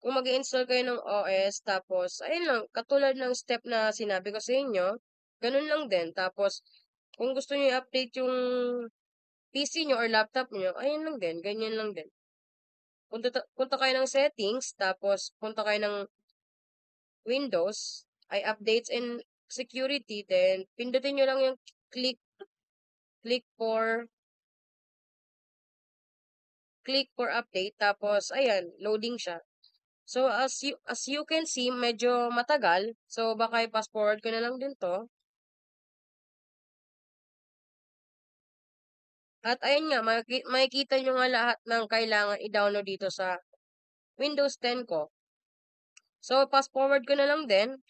mag-install kayo ng OS, tapos, ayun lang, katulad ng step na sinabi ko sa inyo, ganun lang din. Tapos, kung gusto niyo i-update yung PC nyo or laptop nyo, ayun lang din, ganyan lang din. Punta kayo ng settings, tapos punta kayo ng Windows, ay updates and security, then pindutin nyo lang yung click click for update, tapos ayan, loading siya. So as you can see, medyo matagal. So baka i-fast forward ko na lang din to. At ayun nga, makikita nyo nga lahat ng kailangan i-download dito sa Windows 10 ko. So fast forward ko na lang din.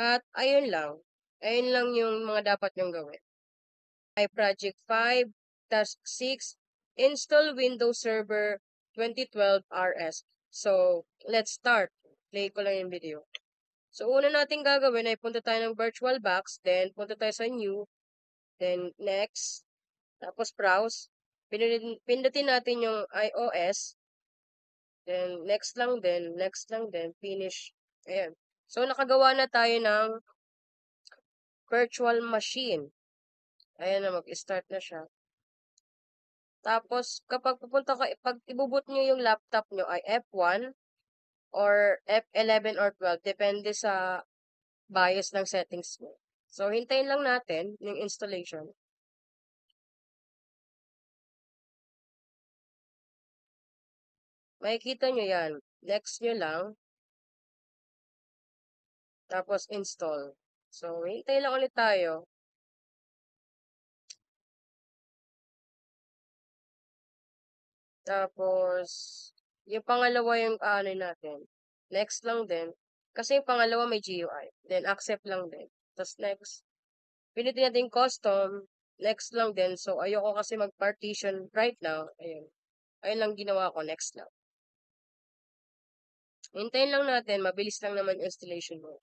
At ayun lang. Ayun lang yung mga dapat nyong gawin. Ay Project 5, Task 6, Install Windows Server 2012 RS. So, let's start. Play ko lang yung video. So, una natin gagawin ay punta tayo ng VirtualBox, then punta tayo sa New, then Next, tapos Browse. Pindutin natin yung iOS, then next lang din, finish. Ayan. So, nakagawa na tayo ng virtual machine. Ayan na, mag-start na siya. Tapos, pag ibubot nyo yung laptop nyo ay F1 or F11 or 12, depende sa bias ng settings mo. So, hintayin lang natin yung installation. Makikita nyo yan. Next nyo lang. Tapos, install. So, hintayin lang ulit tayo. Tapos, yung pangalawa yung ano natin. Next lang din. Kasi yung pangalawa may GUI. Then, accept lang din. Tapos, next. Pilitin natin custom. Next lang din. So, ayoko kasi mag-partition right now. Ayun. Ayun lang ginawa ko. Next lang. Hintayin lang natin. Mabilis lang naman installation mo.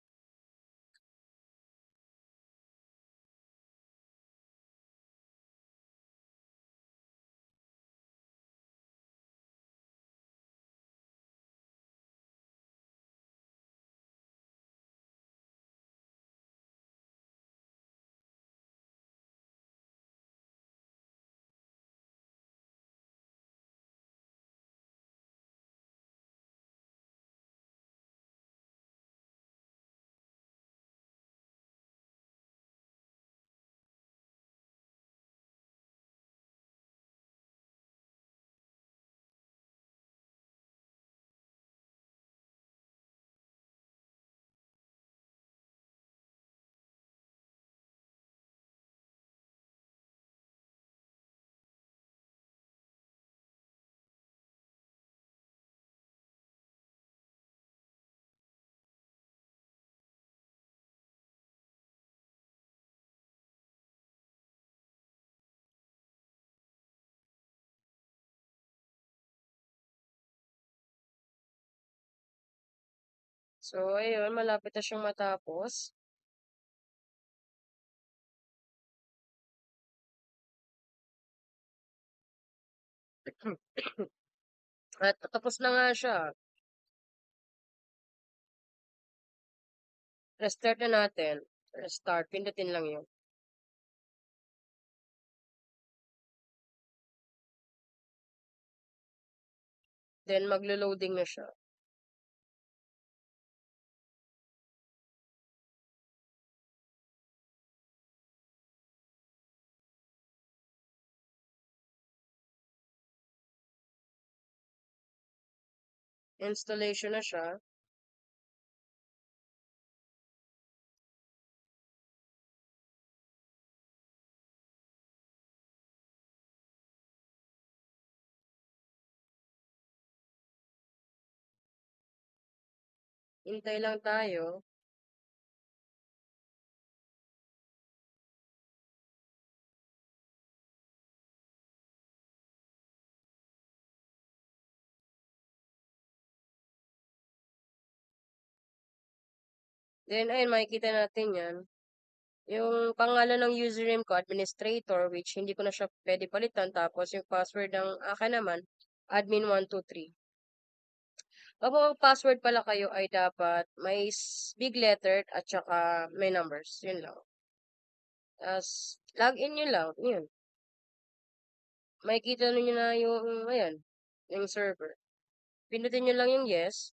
So, ayun, malapit na siyang matapos. At tapos na nga siya. Restart na natin. Restart. Pindutin lang yun. Then, maglo-loading na siya. Installation na siya. Hintay lang tayo. Then, ayun, makikita natin yan. Yung pangalan ng username ko, administrator, which hindi ko na siya pwede palitan. Tapos, yung password ng akin naman, admin123. Kapag mag-password pala kayo ay dapat may big letter at saka may numbers. Yun lang. Tapos, login nyo lang. Yun. Makikita nyo na yung, ayan, yung server. Pindutin nyo lang yung yes.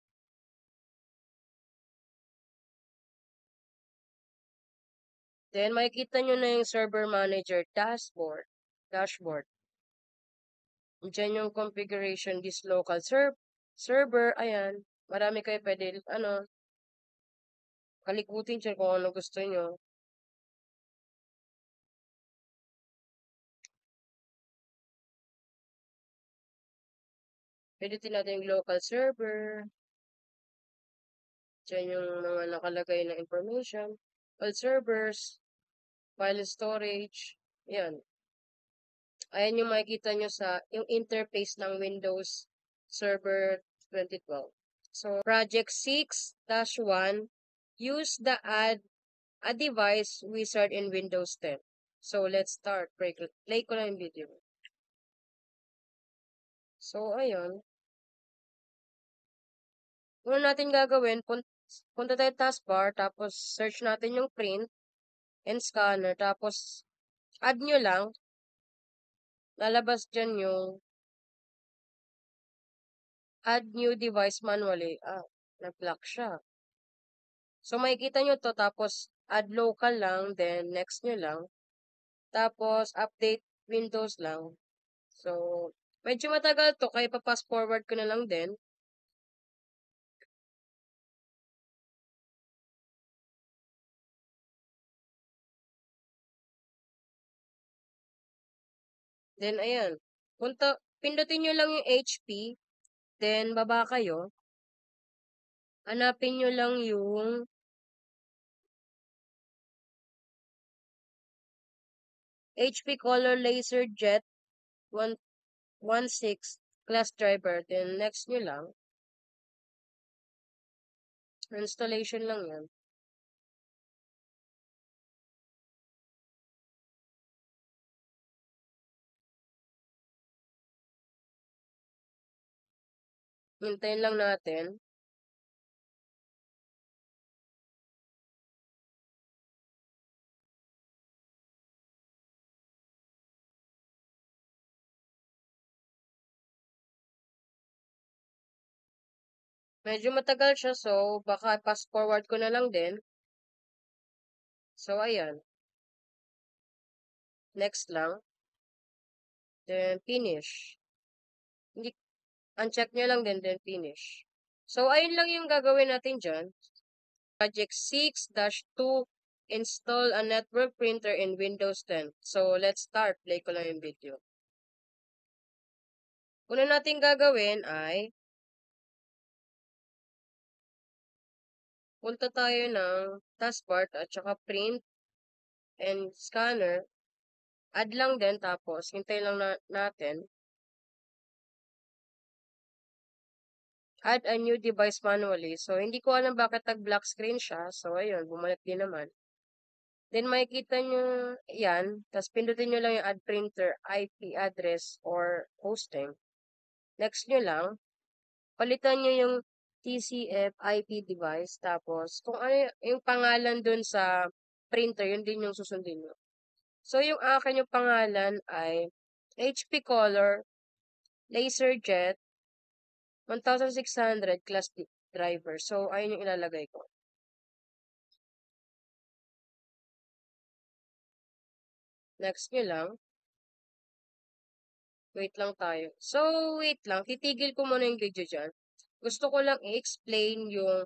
Then, makikita nyo na yung server manager dashboard. Dashboard. Diyan yung configuration this local server. Ayan. Marami kayo pwede, kalikutin dyan kung ano gusto nyo. Pindutin natin yung local server. Diyan yung mga nakalagay na information. All servers, file storage. Yan. Ayan yung makikita nyo sa yung interface ng Windows Server 2012. So, Project 6-1, use the add a device wizard in Windows 10. So, let's start. Play ko lang yung video. So, ayun. Una natin gagawin, punta tayo taskbar, tapos search natin yung print and scanner, tapos add nyo lang, lalabas dyan yung add new device manually. Nag-lock siya. So, makikita nyo to, tapos add local lang, then next nyo lang. Tapos, update Windows lang. So, medyo matagal to, kaya pa-fast forward ko na lang din. Then, ayan. Pindutin nyo lang yung HP, then baba kayo. Hanapin nyo lang yung HP Color Laser Jet 116 class driver. Then, next nyo lang. Installation lang yan. Hintayin lang natin. Medyo matagal siya, so baka fast forward ko na lang din. So, ayan. Next lang. Then, finish. Hindi, uncheck nyo lang din, then finish. So, ayun lang yung gagawin natin dyan. Project 6-2, install a network printer in Windows 10. So, let's start. Play ko lang yung video. Una natin gagawin ay punta tayo ng taskbar at saka print and scanner. Add lang din, tapos hintay lang natin. add a new device manually. So, hindi ko alam bakit nag-black screen siya. So, ayun, bumalik din naman. Then, makikita nyo yan. Tapos, pindutin nyo lang yung add printer, IP address, or hosting. Next nyo lang. Palitan nyo yung TCF IP device. Tapos, kung ano yung pangalan dun sa printer, yun din yung susundin nyo. So, yung akin yung pangalan ay HP Color LaserJet 1600 class driver. So, ayun yung ilalagay ko. Next nyo lang. Wait lang tayo. So, wait lang. Titigil ko muna yung video dyan. Gusto ko lang i-explain yung,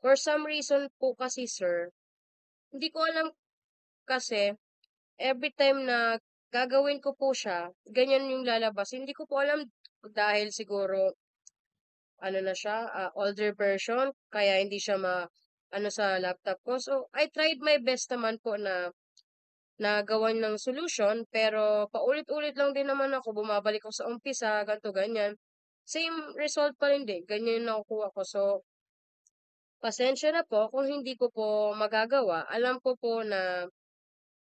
for some reason po kasi, sir, hindi ko alam kasi, every time na gagawin ko po siya, ganyan yung lalabas. Hindi ko po alam dahil siguro, ano na siya, older version, kaya hindi siya ano sa laptop ko. So, I tried my best naman po na gawan ng solution, pero paulit-ulit lang din naman ako, bumabalik ako sa umpisa, ganto ganyan. Same result pa rin din, ganyan yung nakukuha ko. So, pasensya na po kung hindi ko po magagawa. Alam ko po na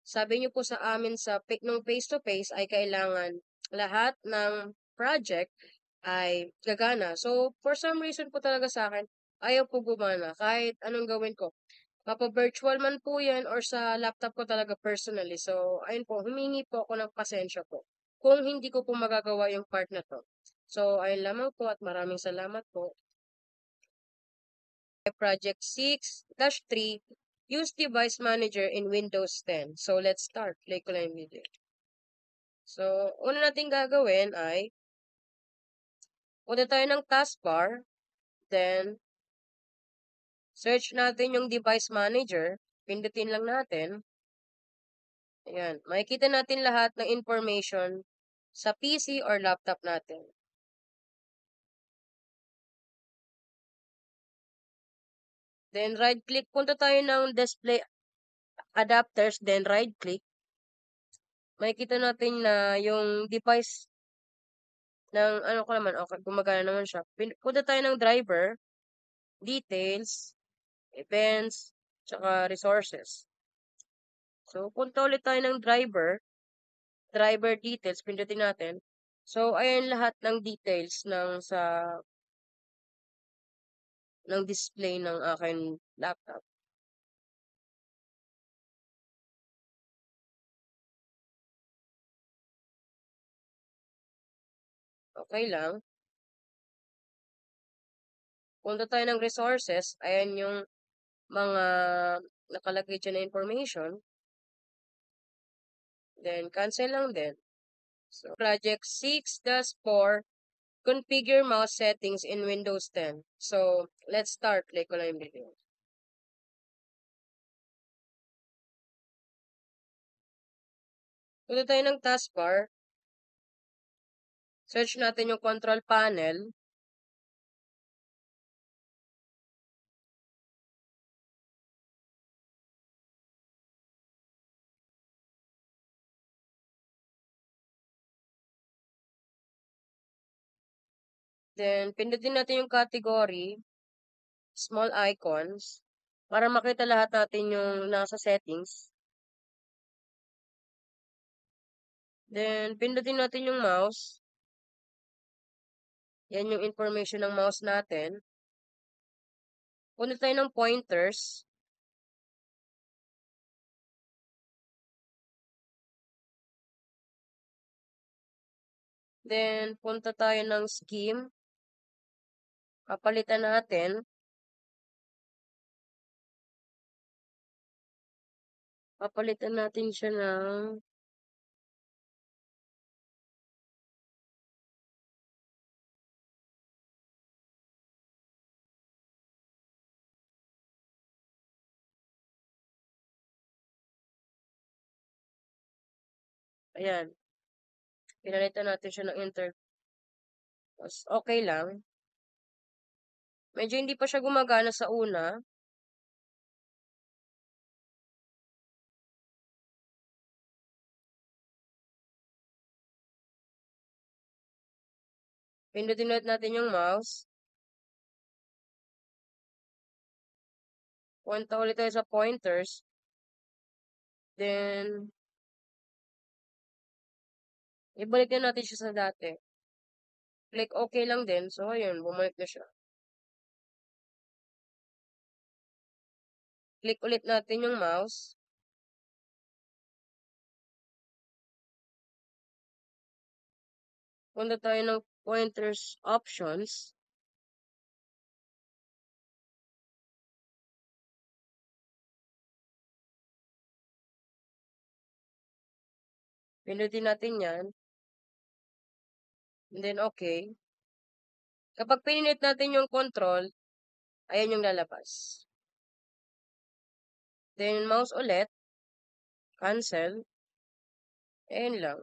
sabi niyo po sa amin sa nung face-to-face ay kailangan lahat ng project ay gagana. So, for some reason po talaga sa akin, ayaw po gumana. Kahit anong gawin ko. Mapa-virtual man po yan or sa laptop ko talaga personally. So, ayun po, humingi po ako ng pasensya po kung hindi ko po magagawa yung part na to. So, ayun lamang po at maraming salamat po. Project 6-3, use device manager in Windows 10. So, let's start. Play ko lang yung video. So, una natin gagawin ay, punta tayo ng taskbar, then, search natin yung device manager, pindutin lang natin. Ayan, makikita natin lahat ng information sa PC or laptop natin. Then, right-click. Punta tayo ng display adapters, then right-click. Makikita natin na yung device ng, ano ko naman, okay, gumagana naman siya. Punta tayo ng driver, details, events, tsaka resources. So, punta ulit tayo ng driver details, pindutin natin. So, ayan lahat ng details ng display ng aking laptop. Okay lang. Punta tayo ng resources. Ayan yung mga nakalagay dyan na information. Then, cancel lang din. So, project 6-4, configure mouse settings in Windows 10. So, let's start. Play ko lang yung video. Punta tayo ng taskbar. Search natin yung control panel. Then, pindutin natin yung category, small icons, para makita lahat natin yung nasa settings. Then, pindutin natin yung mouse. Yan yung information ng mouse natin. Punta tayo ng pointers. Then, punta tayo ng scheme. Papalitan natin. Papalitan natin siya ng ayan. Pinalitan natin siya ng enter. Okay lang. Medyo hindi pa siya gumagana sa una. Pindutin ulit natin yung mouse. Punta ulit tayo sa pointers. Then, ibalik na natin siya sa dati. Click OK lang din. So, ayun, bumalik na siya. Click ulit natin yung mouse. Punta tayo ng pointers options. Pinutin natin yan. And then, okay. Kapag pinindot natin yung control, ayan yung lalabas. Then, mouse ulit. Cancel. Ayan lang.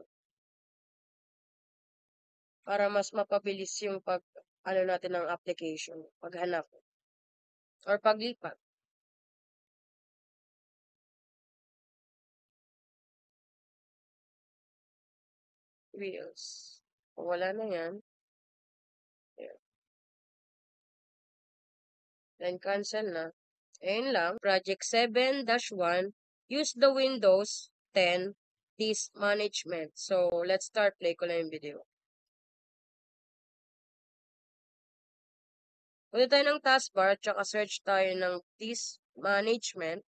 Para mas mapabilis yung ano natin ng application. Paghanap. Or paglipat. Wheels. Kung wala na yan. Ayan. Then, cancel na. Ayan lang. Project 7-1. Use the Windows 10 disk management. So, let's start. Play ko na yung video. Punta tayo ng taskbar, tsaka search tayo ng disk management.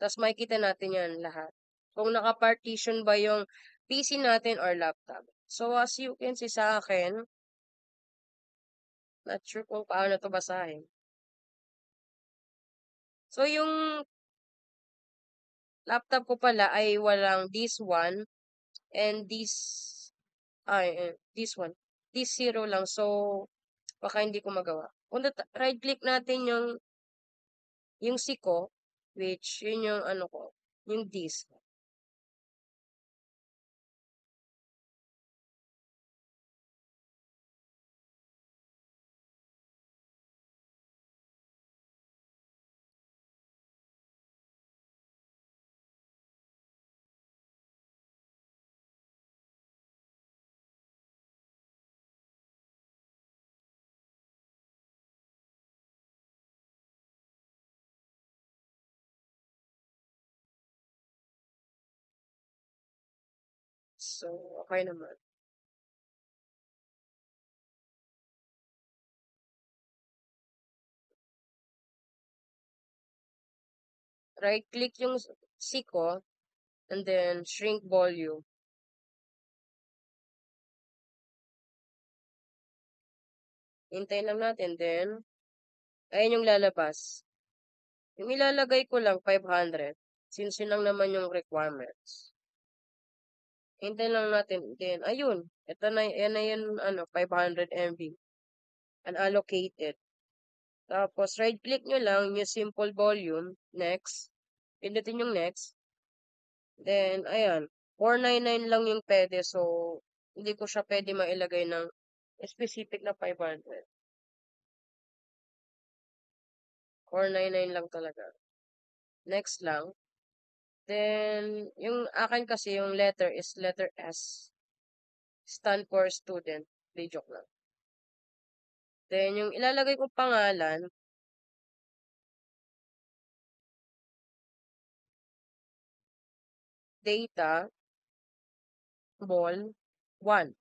Tapos makikita natin yan lahat. Kung naka-partition ba yung PC natin or laptop. So, as you can see sa akin, not sure kung paano to basahin. So, yung laptop ko pala ay walang this one and this one. This 0 lang. So, baka hindi ko magawa. Kung right-click natin yung siko, which yun yung ano ko, yung disk. So, okay naman. Right-click yung siko and then shrink volume. Hintayin lang natin. Then, ayan yung lalabas. Yung ilalagay ko lang 500 since yun lang naman yung requirements. Hintayin lang natin. Then, ayun. Ito na, yan na yun, 500 MB. Unallocated. Tapos, right-click nyo lang yung simple volume. Next. Pindutin yung next. Then, ayan. 499 lang yung pwede. So, hindi ko siya pwede mailagay ng specific na 500. 499 lang talaga. Next lang. Then, yung akin kasi, yung letter is letter S. Stand for student. Di joke lang. Then, yung ilalagay kong pangalan, data, ball, 1.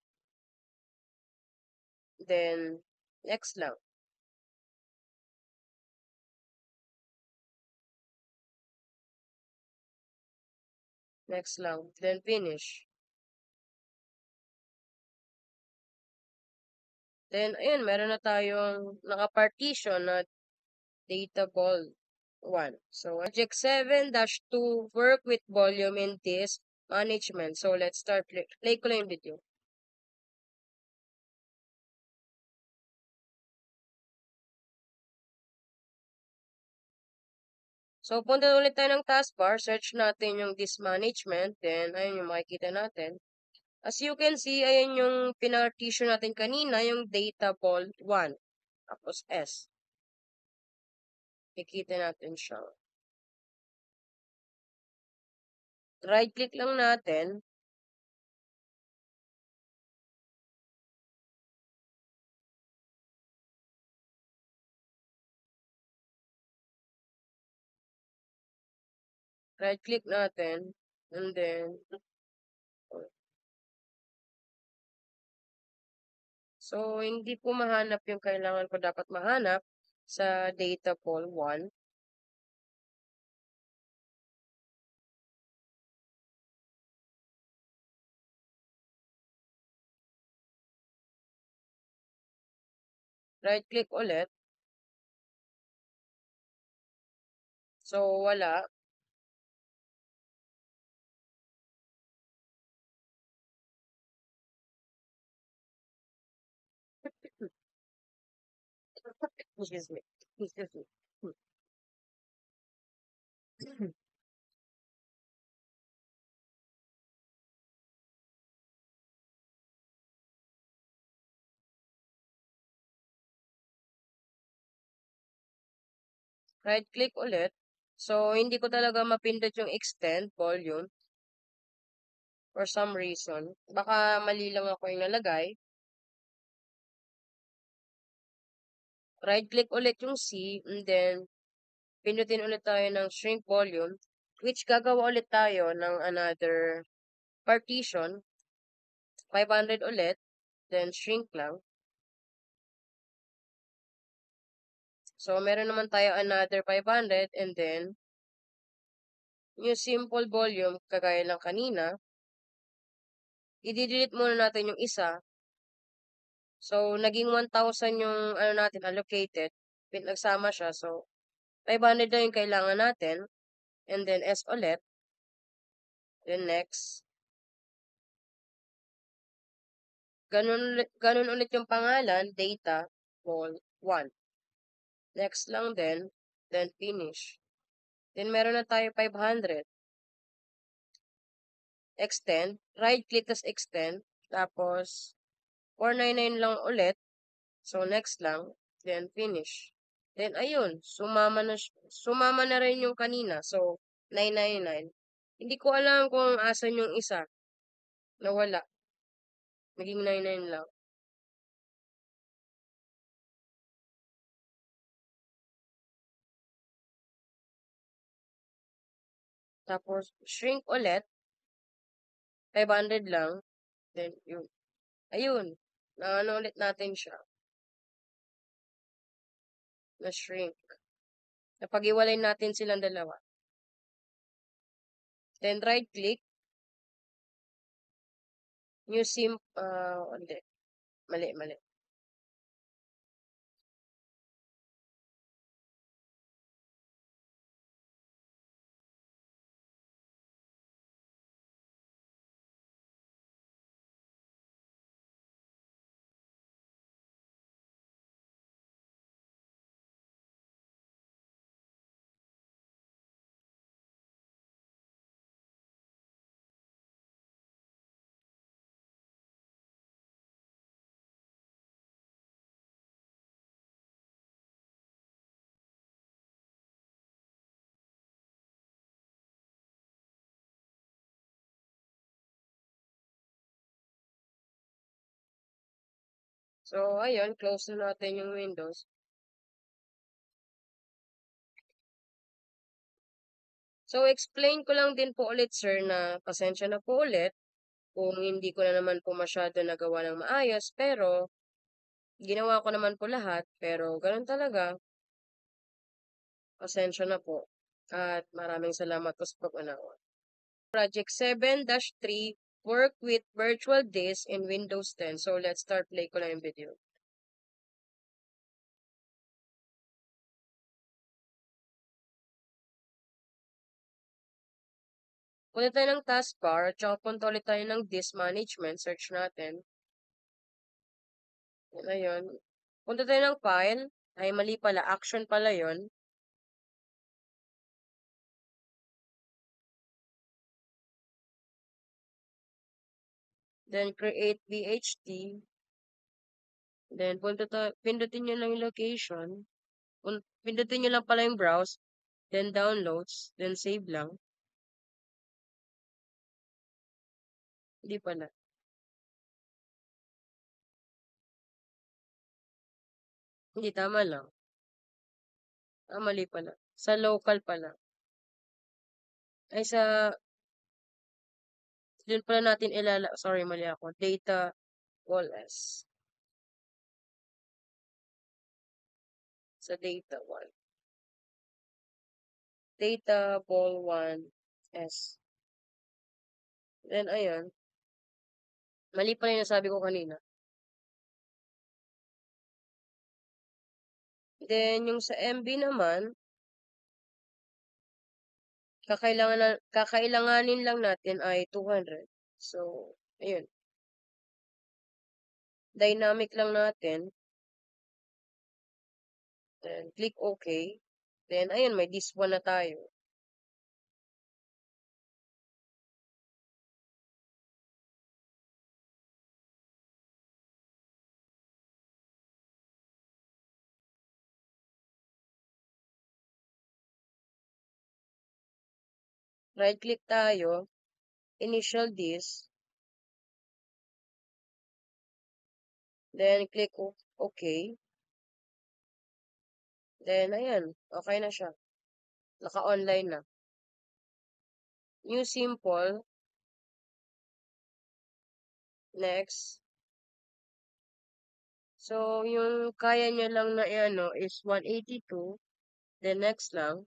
Then, next lang. Next lang. Then, finish. Then, ayun, meron na tayong naka-partition na data ball 1. So, Project 7-2, work with volume in disk management. So, let's start. Play ko lang yung video. So, punta ulit tayo ng taskbar. Search natin yung disk management. Then, ayun yung makikita natin. As you can see, ayan yung pinartition natin kanina, yung data ball 1. Tapos S. Kikita natin siya. Right-click lang natin. right click natin, and then, so, hindi po mahanap yung kailangan ko dapat mahanap sa data poll 1. Right click ulit. So, wala. Excuse me. Excuse me. Right click ulit. So, hindi ko talaga mapindot yung extend volume for some reason. Baka mali lang ako yung nalagay. Right click ulit yung C, and then pindutin ulit tayo ng shrink volume, which gagawa ulit tayo ng another partition. 500 ulit, then shrink lang. So, meron naman tayo another 500, and then yung simple volume, kagaya lang kanina, i-delete muna natin yung isa. So, naging 1,000 yung ano natin, allocated. Nagsama siya. So, 500 na yung kailangan natin. And then, S ulit. Then, next. Ganun ulit yung pangalan, data, poll 1. Next lang din. Then, finish. Then, meron na tayo 500. Extend. Right-click, tas extend. Tapos, 499 lang ulit. So, next lang. Then, finish. Then, ayun. Sumama na rin yung kanina. So, 999. Hindi ko alam kung asan yung isa. Nawala. Naging 99 lang. Tapos, shrink ulit. 500 lang. Then, yun. Ayun. Naano ulit natin siya. Na-shrink. Napag-iwalay natin silang dalawa. Then, right-click. New sim, hindi. Mali. So, ayun. Close na natin yung Windows. So, explain ko lang din po ulit, sir, na pasensya na po ulit kung hindi ko na naman po masyado nagawa ng maayos, pero ginawa ko naman po lahat, pero ganun talaga. Pasensya na po. At maraming salamat po sa pag-unawa. Project 7-3, work with virtual disk in Windows 10. So, let's start. Play ko lang yung video. Punta tayo ng taskbar, at saka punta ulit tayo ng disk management. Search natin. Yan na yun. Punta tayo ng file. Ay, mali pala. Action pala yon. Then, create VHD. Then, pindutin nyo lang yung location. Pindutin nyo lang pala yung browse. Then, downloads. Then, save lang. Hindi pala. Hindi, tama lang. Mali pala. Sa local pala. ay dun pala natin sorry, mali ako. Data wall S. Sa data 1. Data ball 1 S. Then, ayun. Mali pala yung nasabi ko kanina. Then, yung sa MB naman, kakailanganin lang natin ay 200. So, ayun. Dynamic lang natin. Then, click OK. Then, ayun, may this one na tayo. Right-click tayo. Initial this. Then, click OK. Then, ayan. Okay na siya. Naka-online na. New simple. Next. So, yung kaya nyo lang na is 182. Then, next lang.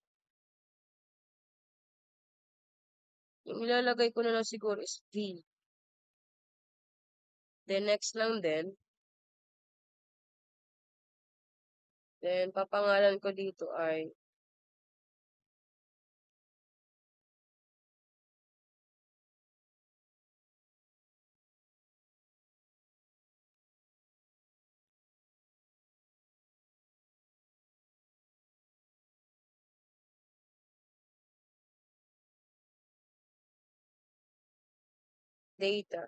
Yung ilalagay ko na lang siguro is V. Then, next lang din. Then, papangalan ko dito ay data.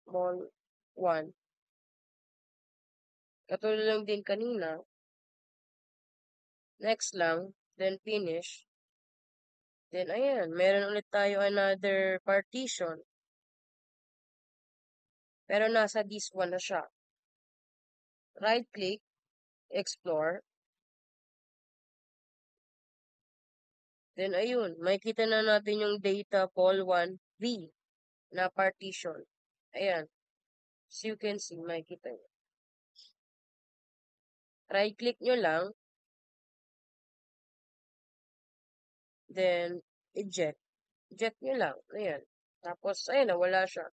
Ball 1. Katulad lang din kanina. Next lang. Then, finish. Then, ayan. Meron ulit tayo another partition. Pero nasa this one na siya. Right-click. Explore. Then, ayun. Makikita na natin yung data ball 1V na partition. Ayan. So, you can see, makikita nyo. Right-click nyo lang. Then, eject. Eject nyo lang. Ayan. Tapos, ayun, nawala siya.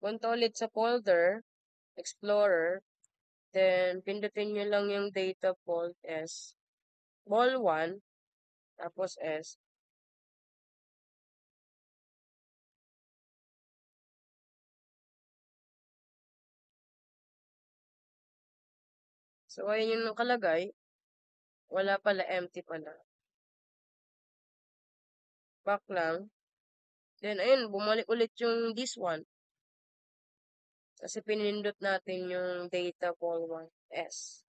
Punta ulit sa folder, Explorer, then pindutin nyo lang yung data vault S, ball 1, tapos S. So, ayun yung nakalagay. Wala pala, empty pala. Back lang. Then, ayun, bumalik ulit yung this one. Kasi pinindot natin yung data ball 1 S.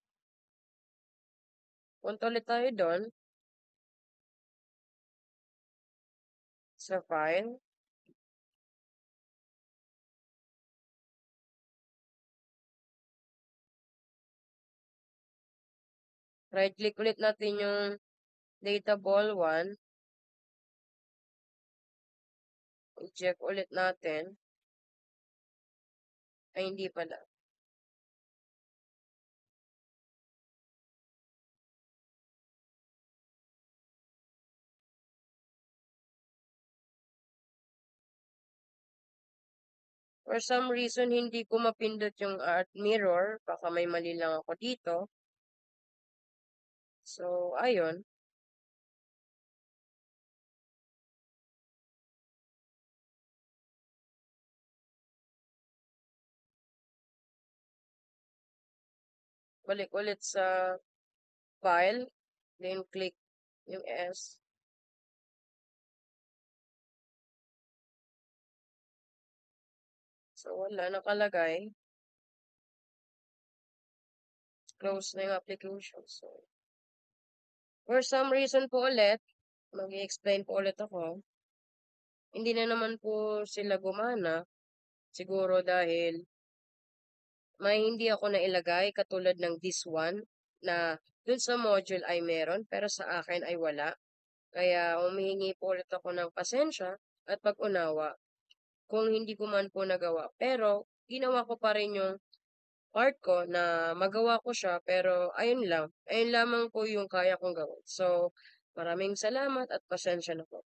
Punta ulit tayo doon. Sa file. Right-click ulit natin yung data ball 1. I-check ulit natin. Ay, hindi pala. For some reason, hindi ko mapindot yung art mirror. Baka may mali lang ako dito. So, ayun. Balik ulit sa file. Then, click yung S. So, wala nakalagay. Close na yung application. So, for some reason po ulit, mag-i-explain po ulit ako. Hindi na naman po sila gumana. Siguro dahil may hindi ako nailagay katulad ng this one na dun sa module ay meron pero sa akin ay wala. Kaya humihingi po ulit ako ng pasensya at pag-unawa kung hindi ko man po nagawa. Pero ginawa ko pa rin yung part ko na magawa ko siya pero ayun lang, ayun lamang po yung kaya kong gawin. So, maraming salamat at pasensya na po.